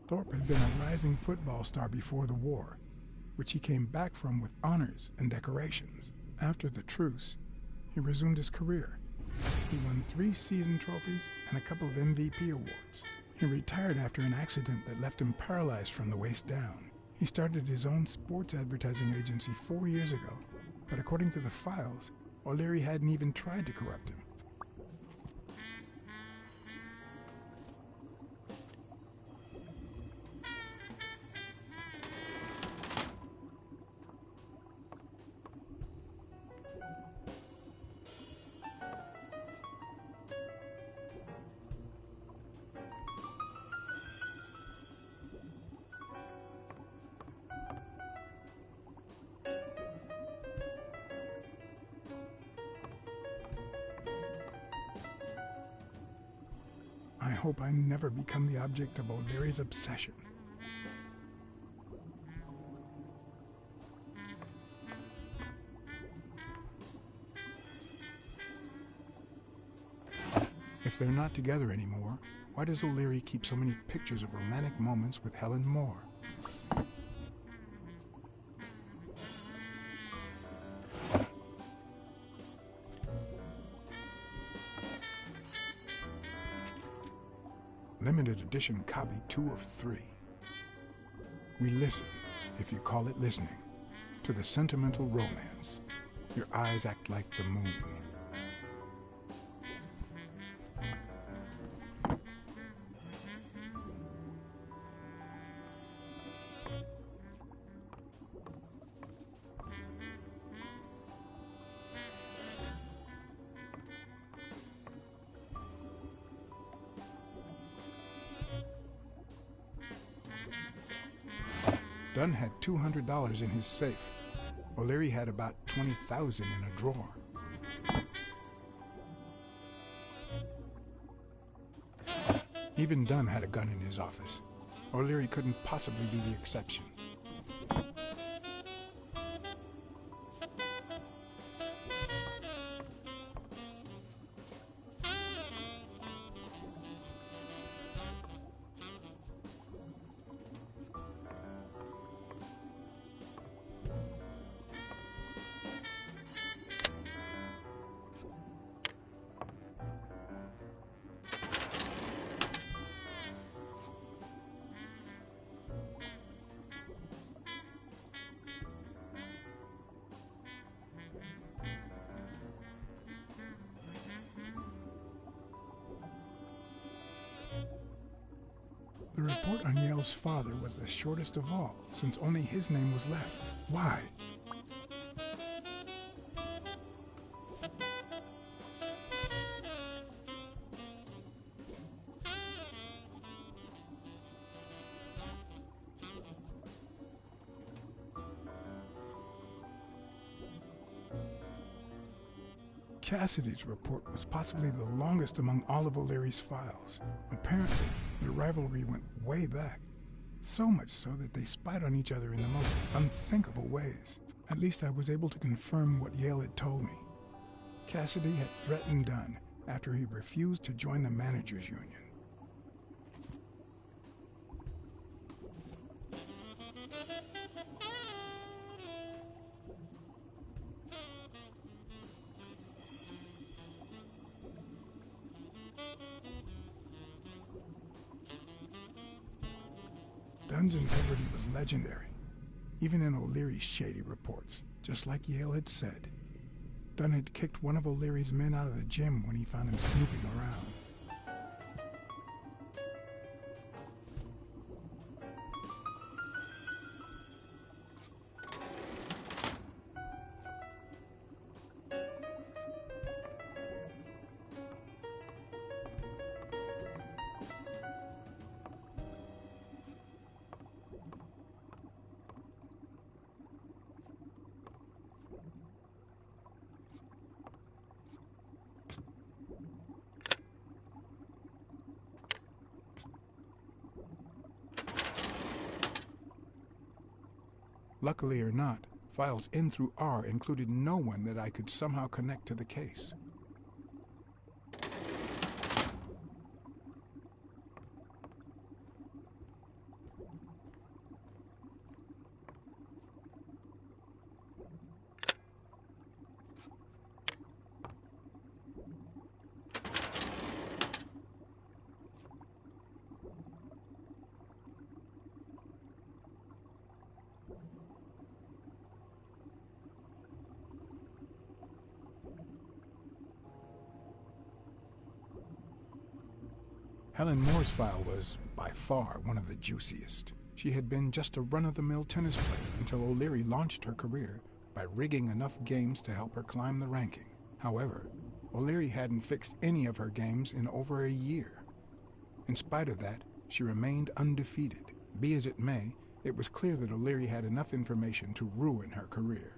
Thorpe had been a rising football star before the war, which he came back from with honors and decorations. After the truce, he resumed his career. He won 3 season trophies and a couple of MVP awards. He retired after an accident that left him paralyzed from the waist down. He started his own sports advertising agency 4 years ago, but according to the files, O'Leary hadn't even tried to corrupt him. I hope I never become the object of O'Leary's obsession. If they're not together anymore, why does O'Leary keep so many pictures of romantic moments with Helen Moore? Limited edition copy 2 of 3. We listen, if you call it listening, to the sentimental romance. Your eyes act like the moon. Dunn had $200 in his safe. O'Leary had about $20,000 in a drawer. Even Dunn had a gun in his office. O'Leary couldn't possibly be the exception. The report on Yale's father was the shortest of all, since only his name was left. Why? Cassidy's report was possibly the longest among all of O'Leary's files. Apparently, the rivalry went way back. So much so that they spied on each other in the most unthinkable ways. At least I was able to confirm what Yale had told me. Cassidy had threatened Dunn after he refused to join the managers' union. Dunn's integrity was legendary, even in O'Leary's shady reports, just like Yale had said. Dunn had kicked one of O'Leary's men out of the gym when he found him snooping around. Luckily or not, files N through R included no one that I could somehow connect to the case. Helen Moore's file was, by far, one of the juiciest. She had been just a run-of-the-mill tennis player until O'Leary launched her career by rigging enough games to help her climb the ranking. However, O'Leary hadn't fixed any of her games in over a year. In spite of that, she remained undefeated. Be as it may, it was clear that O'Leary had enough information to ruin her career.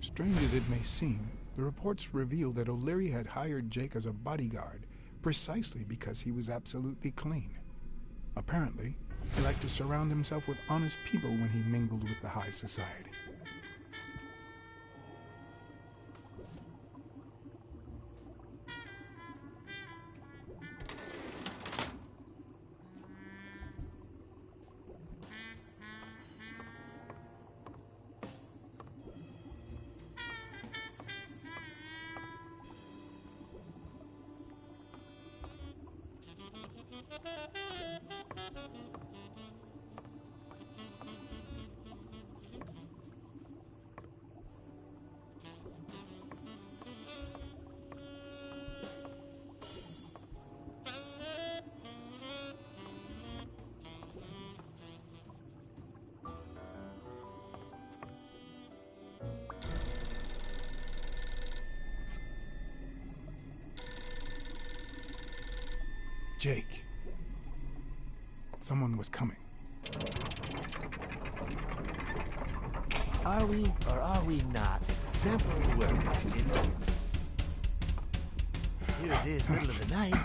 Strange as it may seem, the reports revealed that O'Leary had hired Jake as a bodyguard precisely because he was absolutely clean. Apparently, he liked to surround himself with honest people when he mingled with the high society. Jake. Someone was coming. Are we or are we not exemplary workers, Jimmy? Here it is, middle of the night.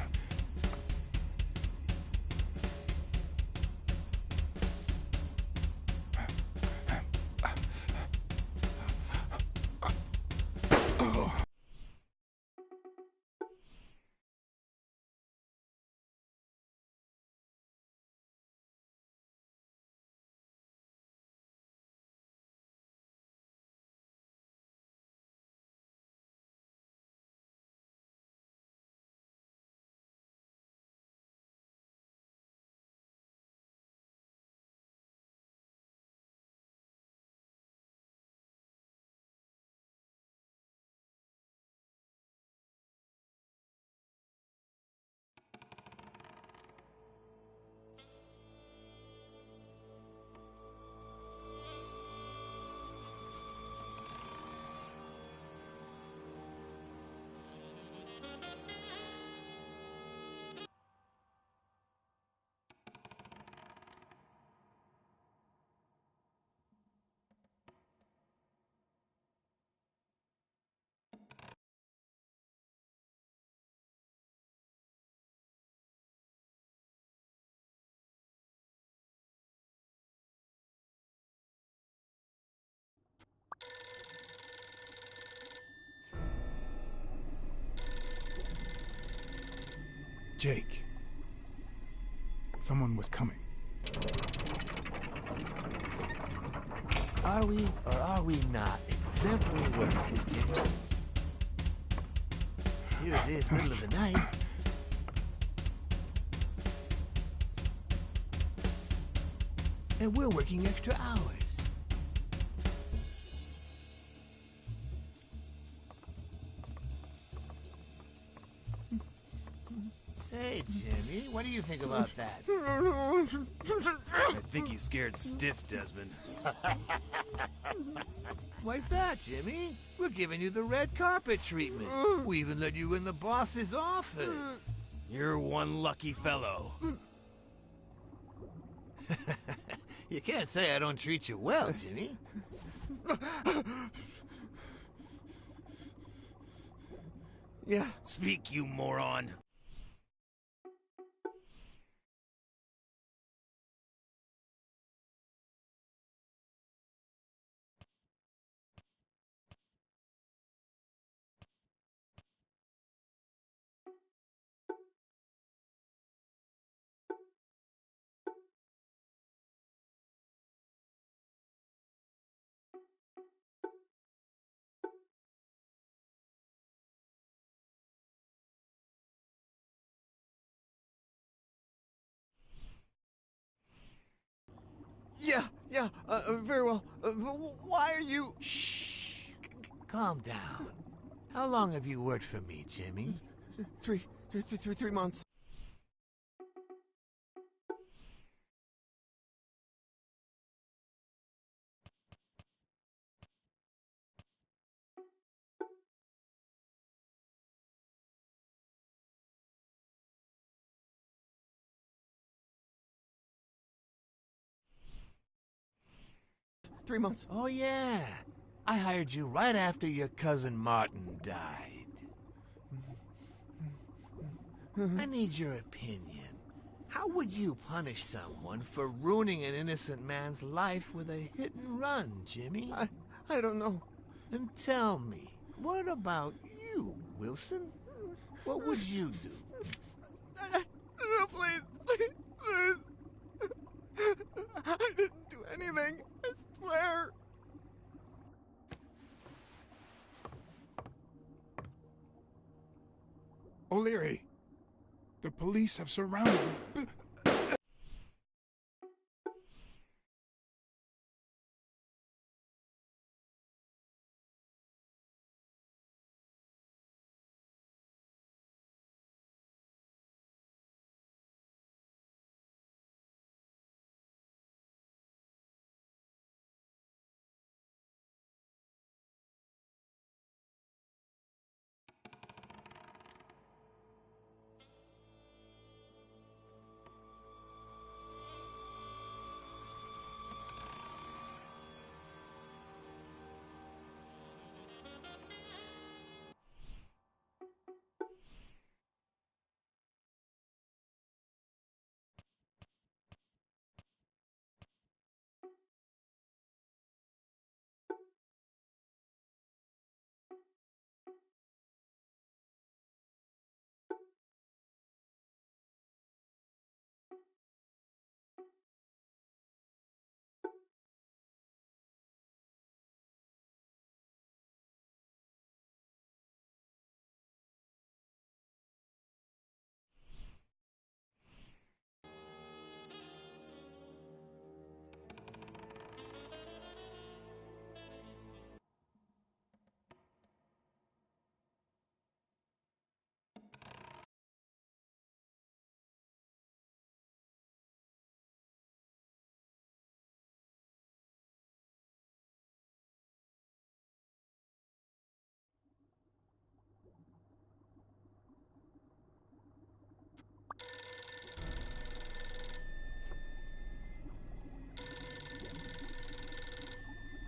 Jake. Someone was coming. Are we or are we not exemplary workers, Jimmy? Here it is, middle of the night. And we're working extra hours. Hey, Jimmy, what do you think about that? I think he's scared stiff, Desmond. Why's that, Jimmy? We're giving you the red carpet treatment. We even let you in the boss's office. You're one lucky fellow. You can't say I don't treat you well, Jimmy. Yeah. Speak, you moron. Yeah, very well. Why are you... Shh. Calm down. How long have you worked for me, Jimmy? 3 months. Oh, yeah. I hired you right after your cousin Martin died. I need your opinion. How would you punish someone for ruining an innocent man's life with a hit and run, Jimmy? I don't know. And tell me, what about you, Wilson? What would you do? No, please. I didn't do anything. I swear. O'Leary, the police have surrounded him.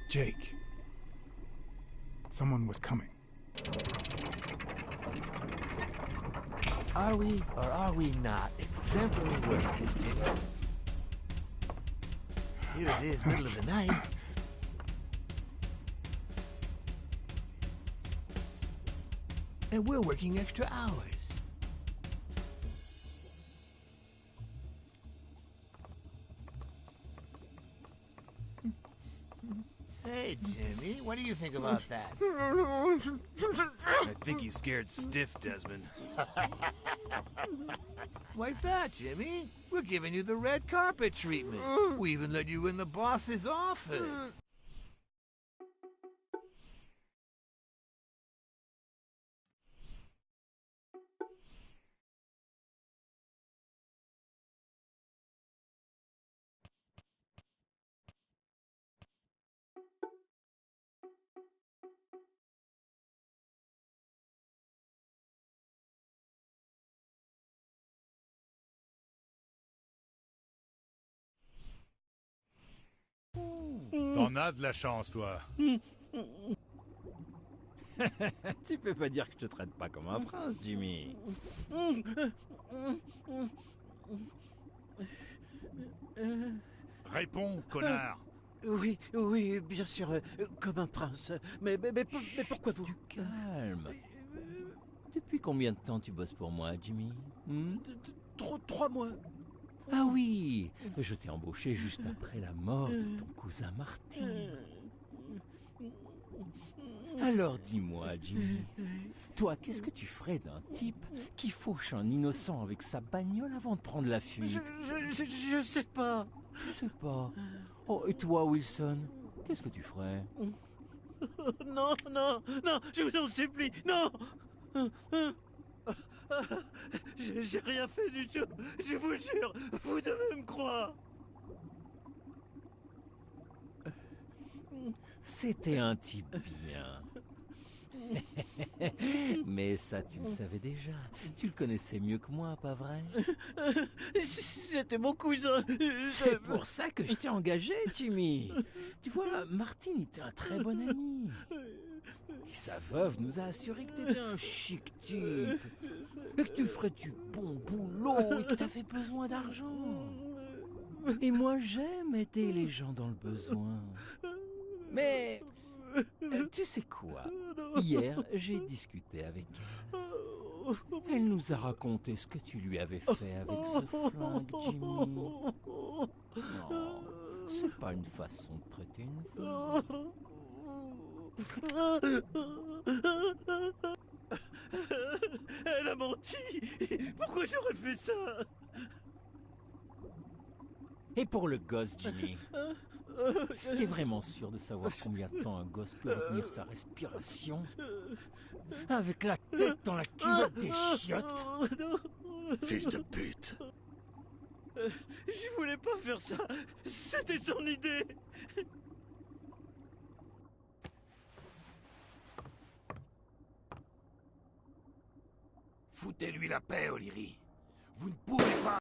Jake. Someone was coming. Are we or are we not exemplary workers, Jimmy? Here it is, middle of the night. And we're working extra hours. Hey, Jimmy, what do you think about that? I think he's scared stiff, Desmond. Why's that, Jimmy? We're giving you the red carpet treatment. We even let you in the boss's office. T'en as de la chance, toi. Tu peux pas dire que je te traite pas comme un prince, Jimmy. Réponds, connard. Oui, oui, bien sûr, comme un prince. Mais pourquoi vous... Du calme. Depuis combien de temps tu bosses pour moi, Jimmy? 3 mois. Ah oui, je t'ai embauché juste après la mort de ton cousin Martin. Alors dis-moi, Jimmy, toi, qu'est-ce que tu ferais d'un type qui fauche un innocent avec sa bagnole avant de prendre la fuite? Je sais pas. Tu sais pas. Oh, et toi, Wilson, qu'est-ce que tu ferais? Non, je vous en supplie, non. J'ai rien fait du tout. Je vous jure, vous devez me croire. C'était un type bien. Mais ça, tu le savais déjà. Tu le connaissais mieux que moi, pas vrai? C'était mon cousin. C'est pour ça que je t'ai engagé, Jimmy. Tu vois, Martin était un très bon ami. Et sa veuve nous a assuré que t'étais un chic type. Et que tu ferais du bon boulot et que t'avais besoin d'argent. Et moi, j'aime aider les gens dans le besoin. Mais... tu sais quoi? Hier, j'ai discuté avec elle. Elle nous a raconté ce que tu lui avais fait avec ce flingue, Jimmy. Non, c'est pas une façon de traiter une femme. Elle a menti. Pourquoi j'aurais fait ça? Et pour le gosse, Jimmy, t'es vraiment sûr de savoir combien de temps un gosse peut retenir sa respiration avec la tête dans la cuvette des chiottes? Fils de pute. Je voulais pas faire ça. C'était son idée. Foutez-lui la paix, O'Leary. Vous ne pouvez pas...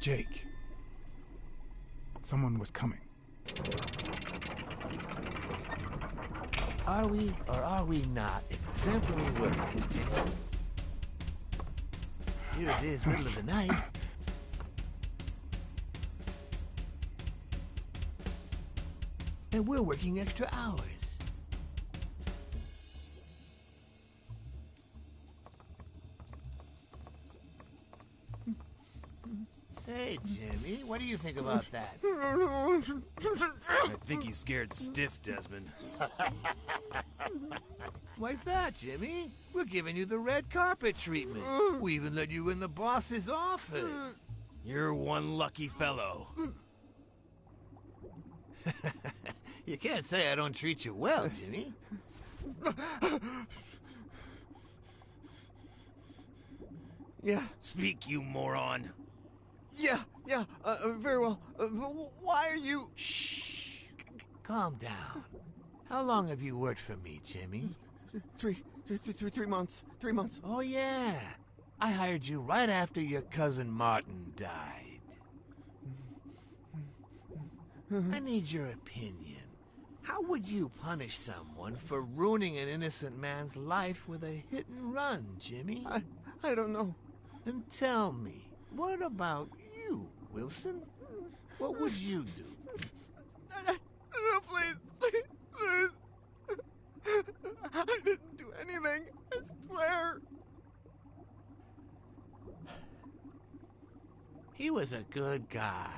Jake. Someone was coming. Are we or are we not exemplary workers, Jimmy? Here it is, middle of the night. And we're working extra hours. Hey, Jimmy, what do you think about that? I think he's scared stiff, Desmond. Why's that, Jimmy? We're giving you the red carpet treatment. We even let you in the boss's office. You're one lucky fellow. You can't say I don't treat you well, Jimmy. Yeah. Speak, you moron. Yeah, very well. Why are you... Shh. Calm down. How long have you worked for me, Jimmy? 3 months. 3 months. Oh, yeah. I hired you right after your cousin Martin died. I need your opinion. How would you punish someone for ruining an innocent man's life with a hit and run, Jimmy? I don't know. Then tell me, what about you, Wilson? What would you do? No, please. I didn't do anything. I swear. He was a good guy.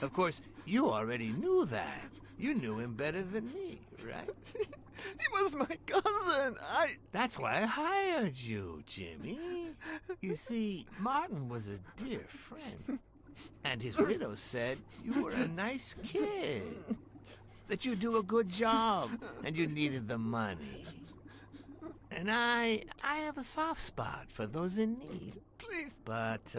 Of course, you already knew that. You knew him better than me, right? He was my cousin. That's why I hired you, Jimmy. You see, Martin was a dear friend. And his widow said you were a nice kid. That you do a good job, and you needed the money. And I have a soft spot for those in need. Please. But,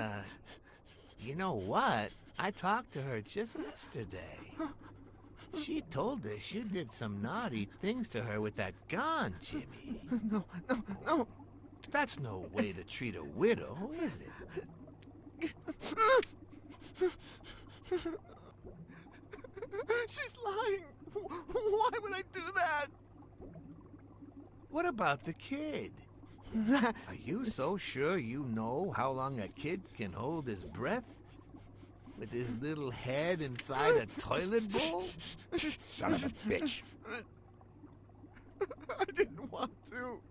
you know what? I talked to her just yesterday. She told us you did some naughty things to her with that gun, Jimmy. No. That's no way to treat a widow, is it? She's lying. Why would I do that? What about the kid? Are you so sure you know how long a kid can hold his breath? With his little head inside a toilet bowl? Son of a bitch. I didn't want to.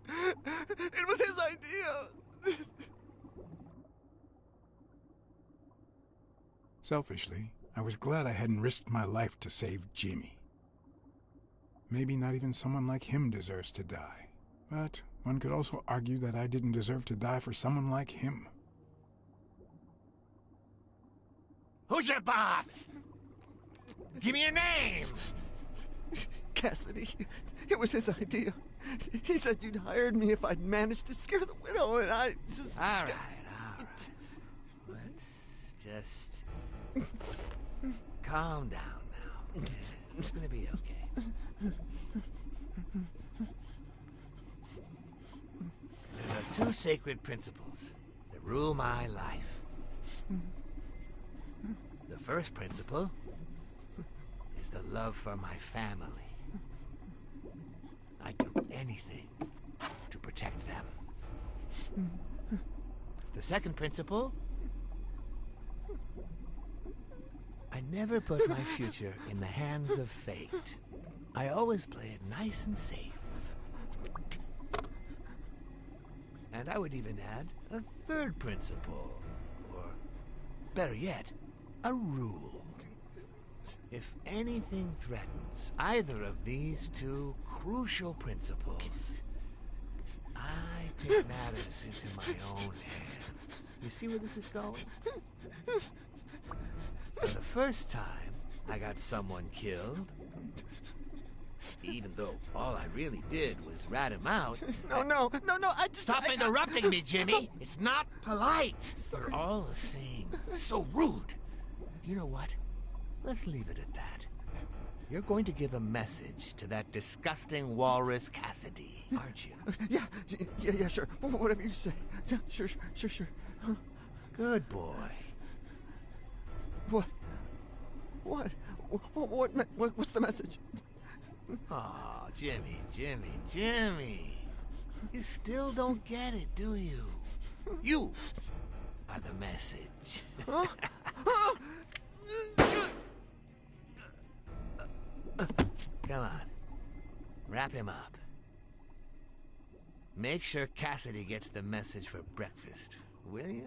It was his idea. Selfishly, I was glad I hadn't risked my life to save Jimmy. Maybe not even someone like him deserves to die. But one could also argue that I didn't deserve to die for someone like him. Who's your boss? Give me a name! Cassidy. It was his idea. He said you'd hired me if I'd managed to scare the widow, and I just... All right. Let's just... calm down now. It's gonna be okay. There are two sacred principles that rule my life. The first principle is the love for my family. I'd do anything to protect them. The second principle, I never put my future in the hands of fate. I always play it nice and safe. And I would even add a third principle, or better yet, a rule. If anything threatens either of these two crucial principles, I take matters into my own hands. You see where this is going? For the first time I got someone killed, even though all I really did was rat him out. No, I just... Stop interrupting me, Jimmy! It's not polite! You're all the same. So rude. You know what? Let's leave it at that. You're going to give a message to that disgusting walrus Cassidy, aren't you? Yeah, sure. Whatever you say. Yeah, sure. Huh? Good boy. What? What's the message? Oh, Jimmy. You still don't get it, do you? You are the message. Come on. Wrap him up. Make sure Cassidy gets the message for breakfast, will you?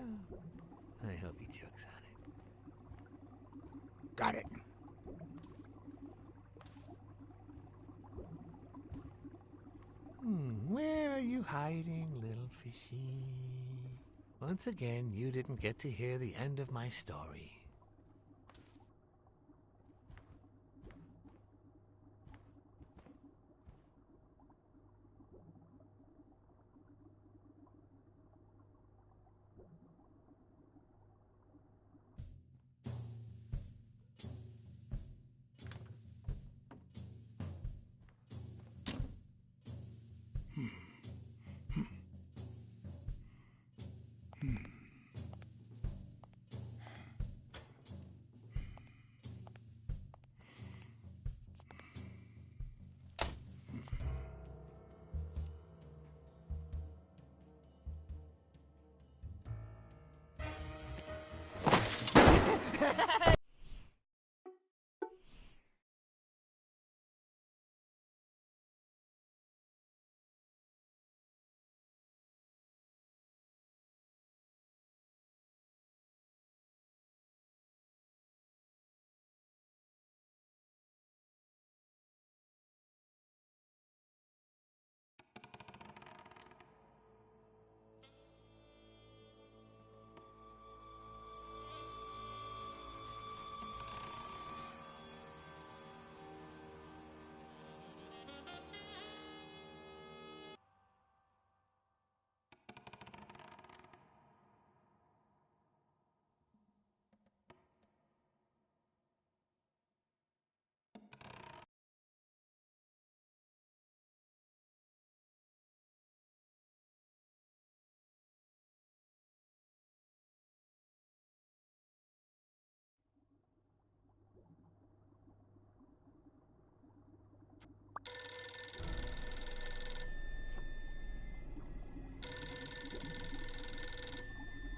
I hope he chokes on it. Got it. Where are you hiding, little fishy? Once again, you didn't get to hear the end of my story.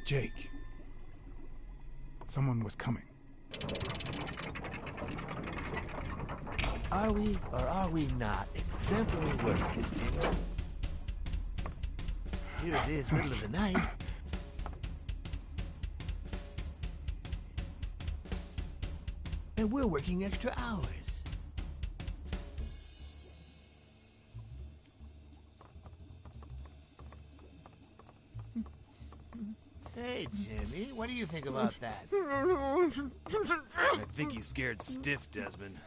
Jake. Someone was coming. Are we or are we not exemplary workers, Jimmy? Here it is, middle of the night. And we're working extra hours. Hey, Jimmy, what do you think about that? I think he's scared stiff, Desmond.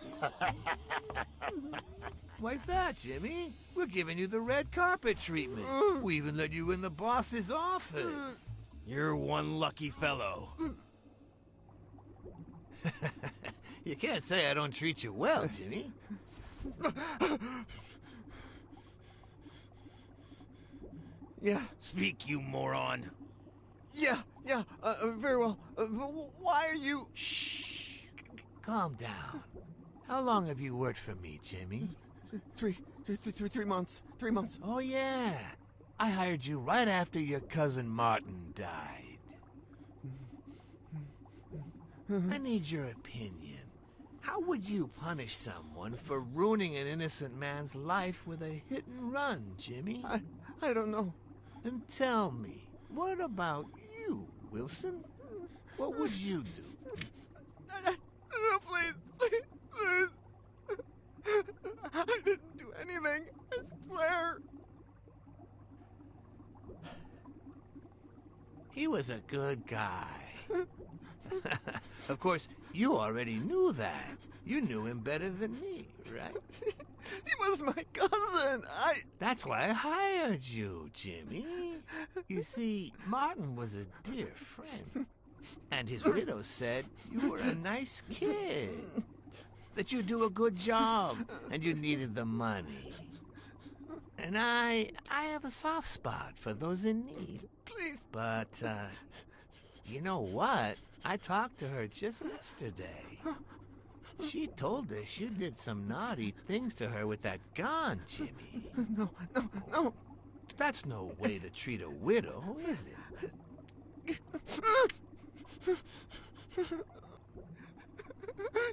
Why's that, Jimmy? We're giving you the red carpet treatment. We even let you in the boss's office. You're one lucky fellow. You can't say I don't treat you well, Jimmy. Yeah. Speak, you moron. Yeah, very well. Why are you... Shh. Calm down. How long have you worked for me, Jimmy? 3 months. 3 months. Oh, yeah. I hired you right after your cousin Martin died. I need your opinion. How would you punish someone for ruining an innocent man's life with a hit and run, Jimmy? I don't know. And tell me, what about you, Wilson? What would you do? No, please. I didn't do anything. I swear. He was a good guy. Of course, you already knew that. You knew him better than me, right? He was my cousin. That's why I hired you, Jimmy. You see, Martin was a dear friend. And his widow said you were a nice kid. That you do a good job, and you needed the money. And I have a soft spot for those in need. Please. But, you know what? I talked to her just yesterday. She told us you did some naughty things to her with that gun, Jimmy. No. That's no way to treat a widow, is it?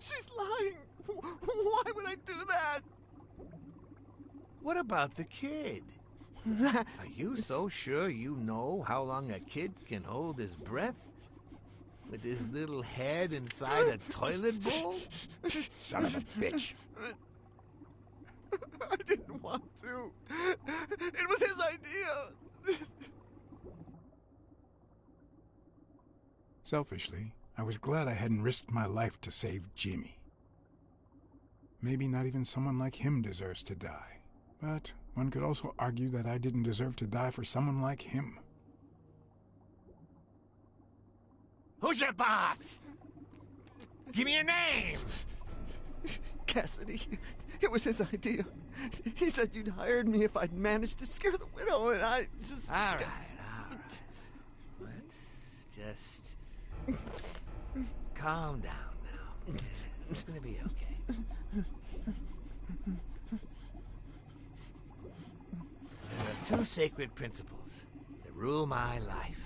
She's lying. Why would I do that? What about the kid? Are you so sure you know how long a kid can hold his breath? With his little head inside a toilet bowl? Son of a bitch. I didn't want to. It was his idea. Selfishly, I was glad I hadn't risked my life to save Jimmy. Maybe not even someone like him deserves to die. But one could also argue that I didn't deserve to die for someone like him. Who's your boss? Give me a name! Cassidy. It was his idea. He said you'd hired me if I'd managed to scare the widow, and I just... All right. Let's just... calm down now. Okay? It's gonna be okay. There are two sacred principles that rule my life.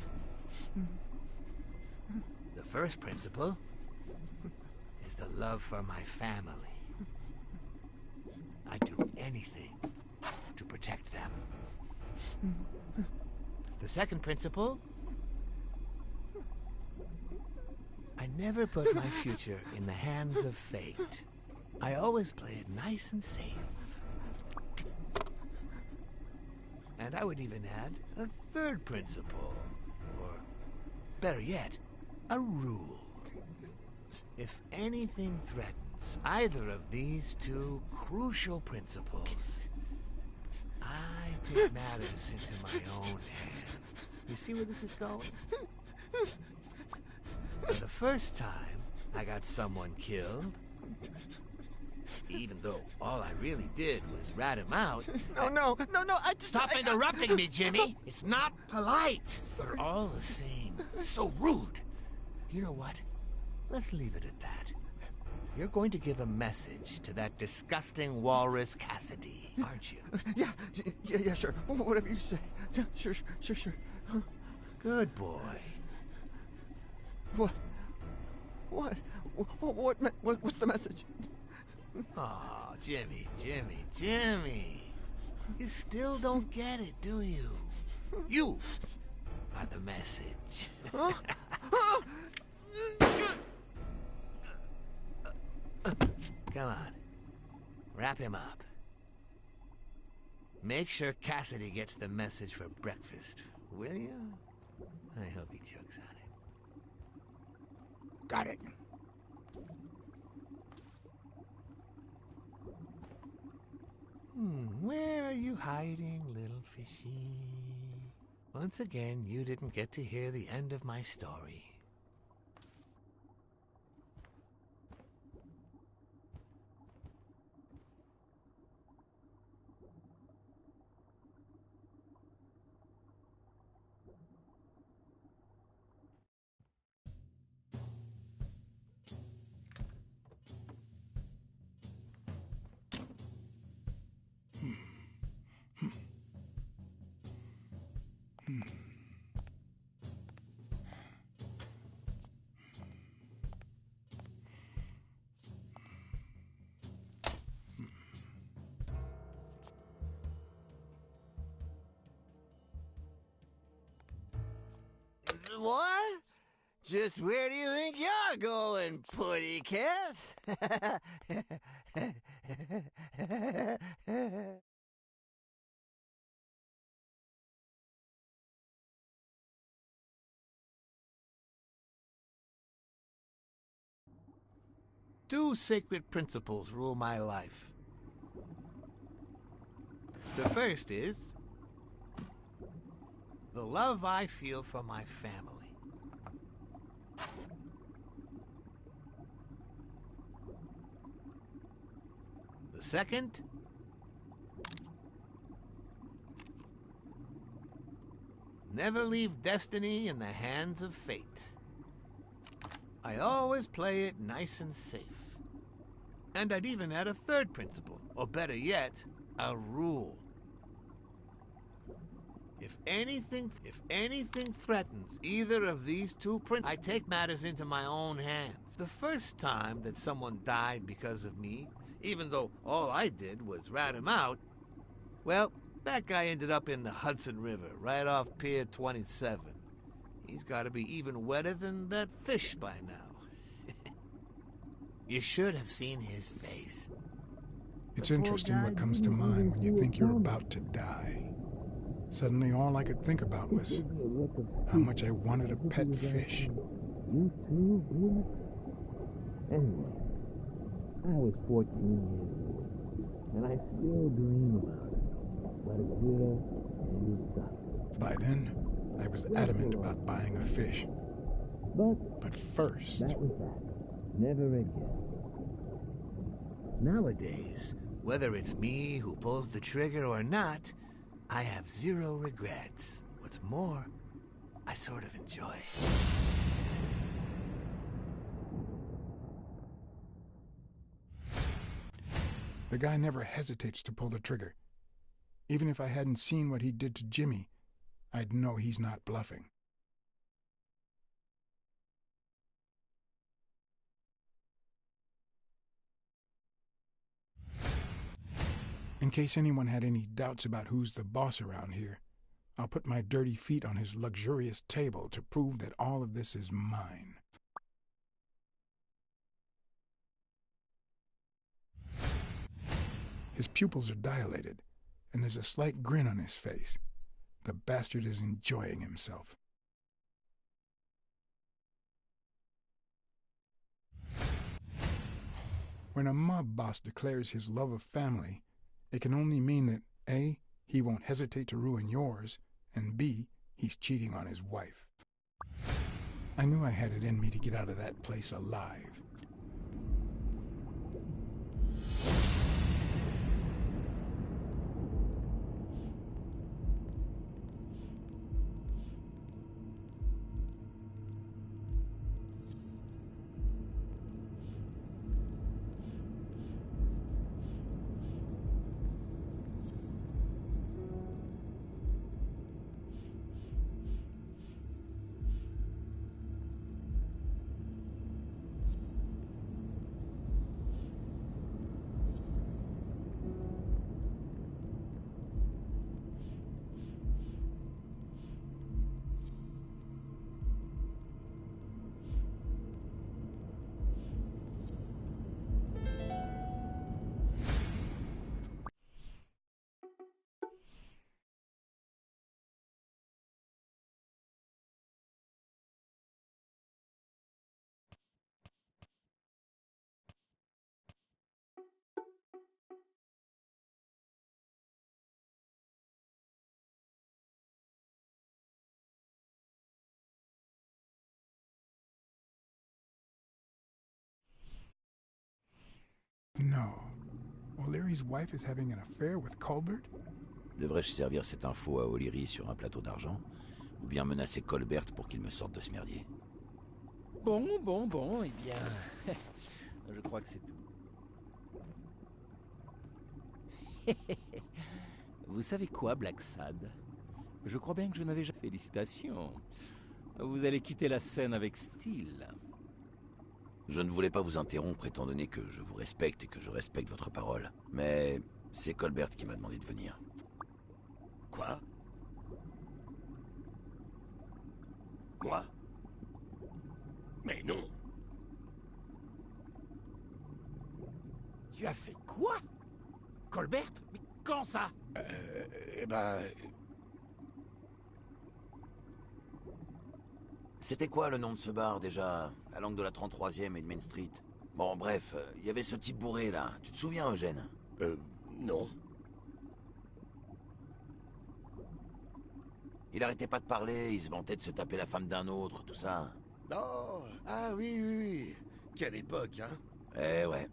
The first principle is the love for my family. I'd do anything to protect them. The second principle, I never put my future in the hands of fate. I always play it nice and safe. And I would even add a third principle, or better yet, a rule. If anything threatens either of these two crucial principles, I take matters into my own hands. You see where this is going? For the first time I got someone killed, even though all I really did was rat him out. No, I just... Stop interrupting me, Jimmy! It's not polite! You're all the same. So rude. You know what? Let's leave it at that. You're going to give a message to that disgusting walrus Cassidy, aren't you? Yeah, sure. Whatever you say. Yeah, sure. Good boy. What's the message? Oh, Jimmy. You still don't get it, do you? You are the message. Come on. Wrap him up. Make sure Cassidy gets the message for breakfast, will you? I hope he chokes on it. Got it. Where are you hiding, little fishy? Once again, you didn't get to hear the end of my story. What? Just where do you think you're going, putty cat? Two sacred principles rule my life. The first is the love I feel for my family. The second, never leave destiny in the hands of fate. I always play it nice and safe. And I'd even add a third principle, or better yet, a rule. If anything threatens either of these two I take matters into my own hands. The first time that someone died because of me, even though all I did was rat him out, well, that guy ended up in the Hudson River, right off Pier 27. He's got to be even wetter than that fish by now. You should have seen his face. It's interesting what comes to mind when you think you're about to die. Suddenly, all I could think about was how much I wanted a pet fish. You too, Bruce? Anyway, I was 14 years old, and I still dream about it. But it's here, and it's up. By then, I was adamant about buying a fish. But first... That was that. Never again. Nowadays, whether it's me who pulls the trigger or not, I have zero regrets. What's more, I sort of enjoy it. The guy never hesitates to pull the trigger. Even if I hadn't seen what he did to Jimmy, I'd know he's not bluffing. In case anyone had any doubts about who's the boss around here, I'll put my dirty feet on his luxurious table to prove that all of this is mine. His pupils are dilated, and there's a slight grin on his face. The bastard is enjoying himself. When a mob boss declares his love of family, it can only mean that A, he won't hesitate to ruin yours, and B, he's cheating on his wife. I knew I had it in me to get out of that place alive. No. O'Leary's wife is having an affair with Colbert? Devrais-je servir cette info à O'Leary sur un plateau d'argent? Ou bien menacer Colbert pour qu'il me sorte de ce merdier? Bon, eh bien... je crois que c'est tout. Vous savez quoi, Blacksad? Je crois bien que je n'avais jamais... Félicitations. Vous allez quitter la scène avec style. Je ne voulais pas vous interrompre étant donné que je vous respecte et que je respecte votre parole. Mais c'est Colbert qui m'a demandé de venir. Quoi? Moi? Mais non! Tu as fait quoi? Colbert? Mais quand ça? Eh ben... C'était quoi le nom de ce bar déjà, à l'angle de la 33e et de Main Street? Bon bref, il y avait ce type bourré là, tu te souviens Eugène? Non. Il arrêtait pas de parler, il se vantait de se taper la femme d'un autre, tout ça. Oh, ah oui. Quelle époque, hein? Eh ouais.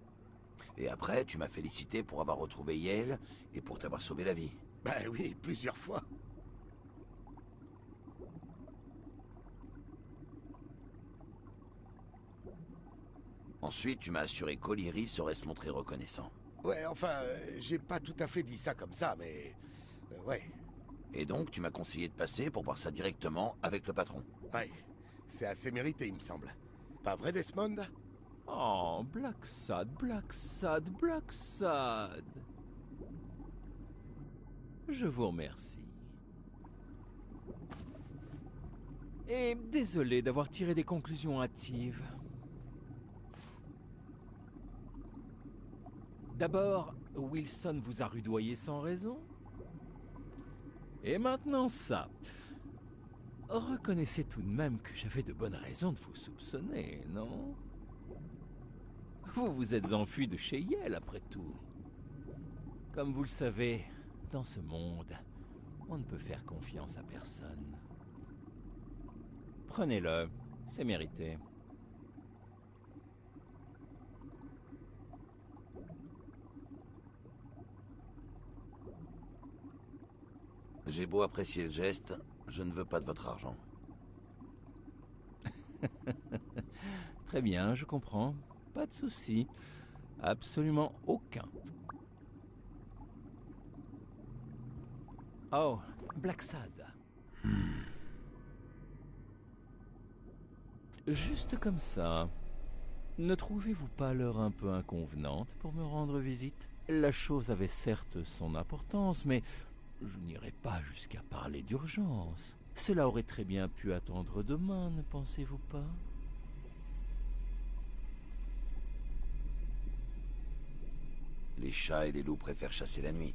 Et après, tu m'as félicité pour avoir retrouvé Yale et pour t'avoir sauvé la vie. Ben oui, plusieurs fois. Ensuite, tu m'as assuré qu'O'Leary saurait se montrer reconnaissant. Ouais, enfin, j'ai pas tout à fait dit ça comme ça, mais... ouais. Et donc, tu m'as conseillé de passer pour voir ça directement avec le patron. Ouais, c'est assez mérité, il me semble. Pas vrai, Desmond? Oh, Blacksad, Blacksad, Blacksad. Je vous remercie. Et désolé d'avoir tiré des conclusions hâtives. D'abord, Wilson vous a rudoyé sans raison. Et maintenant ça. Reconnaissez tout de même que j'avais de bonnes raisons de vous soupçonner, non? Vous vous êtes enfui de chez Yale, après tout. Comme vous le savez, dans ce monde, on ne peut faire confiance à personne. Prenez-le, c'est mérité. J'ai beau apprécier le geste, je ne veux pas de votre argent. Très bien, je comprends. Pas de souci. Absolument aucun. Oh, Blacksad. Juste comme ça, ne trouvez-vous pas l'heure un peu inconvenante pour me rendre visite? La chose avait certes son importance, mais je n'irai pas jusqu'à parler d'urgence. Cela aurait très bien pu attendre demain, ne pensez-vous pas? Les chats et les loups préfèrent chasser la nuit.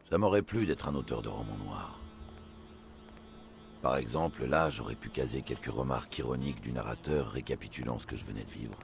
Ça m'aurait plu d'être un auteur de romans noirs. Par exemple, là, j'aurais pu caser quelques remarques ironiques du narrateur récapitulant ce que je venais de vivre.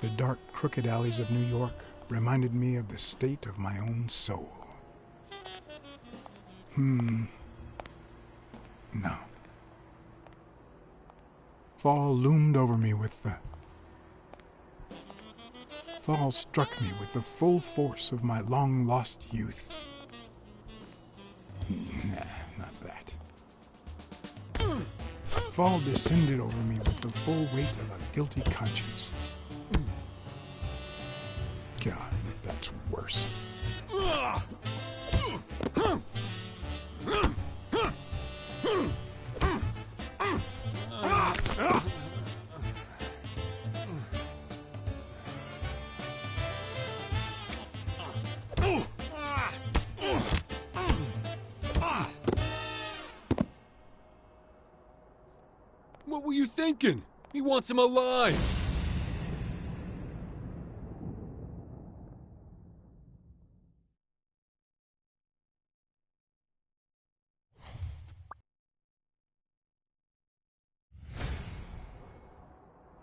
The dark, crooked alleys of New York reminded me of the state of my own soul. No. Fall loomed over me with the... Fall struck me with the full force of my long-lost youth. Nah, not that. Fall descended over me with the full weight of a guilty conscience. God, that's worse. What were you thinking? He wants him alive!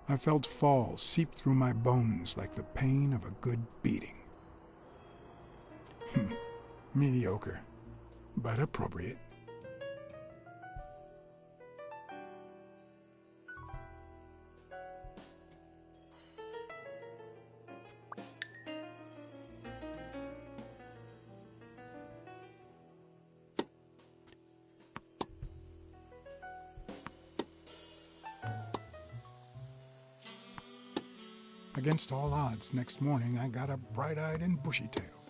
I felt fall seep through my bones like the pain of a good beating. Mediocre, but appropriate. Against all odds, next morning I got up bright-eyed and bushy-tailed.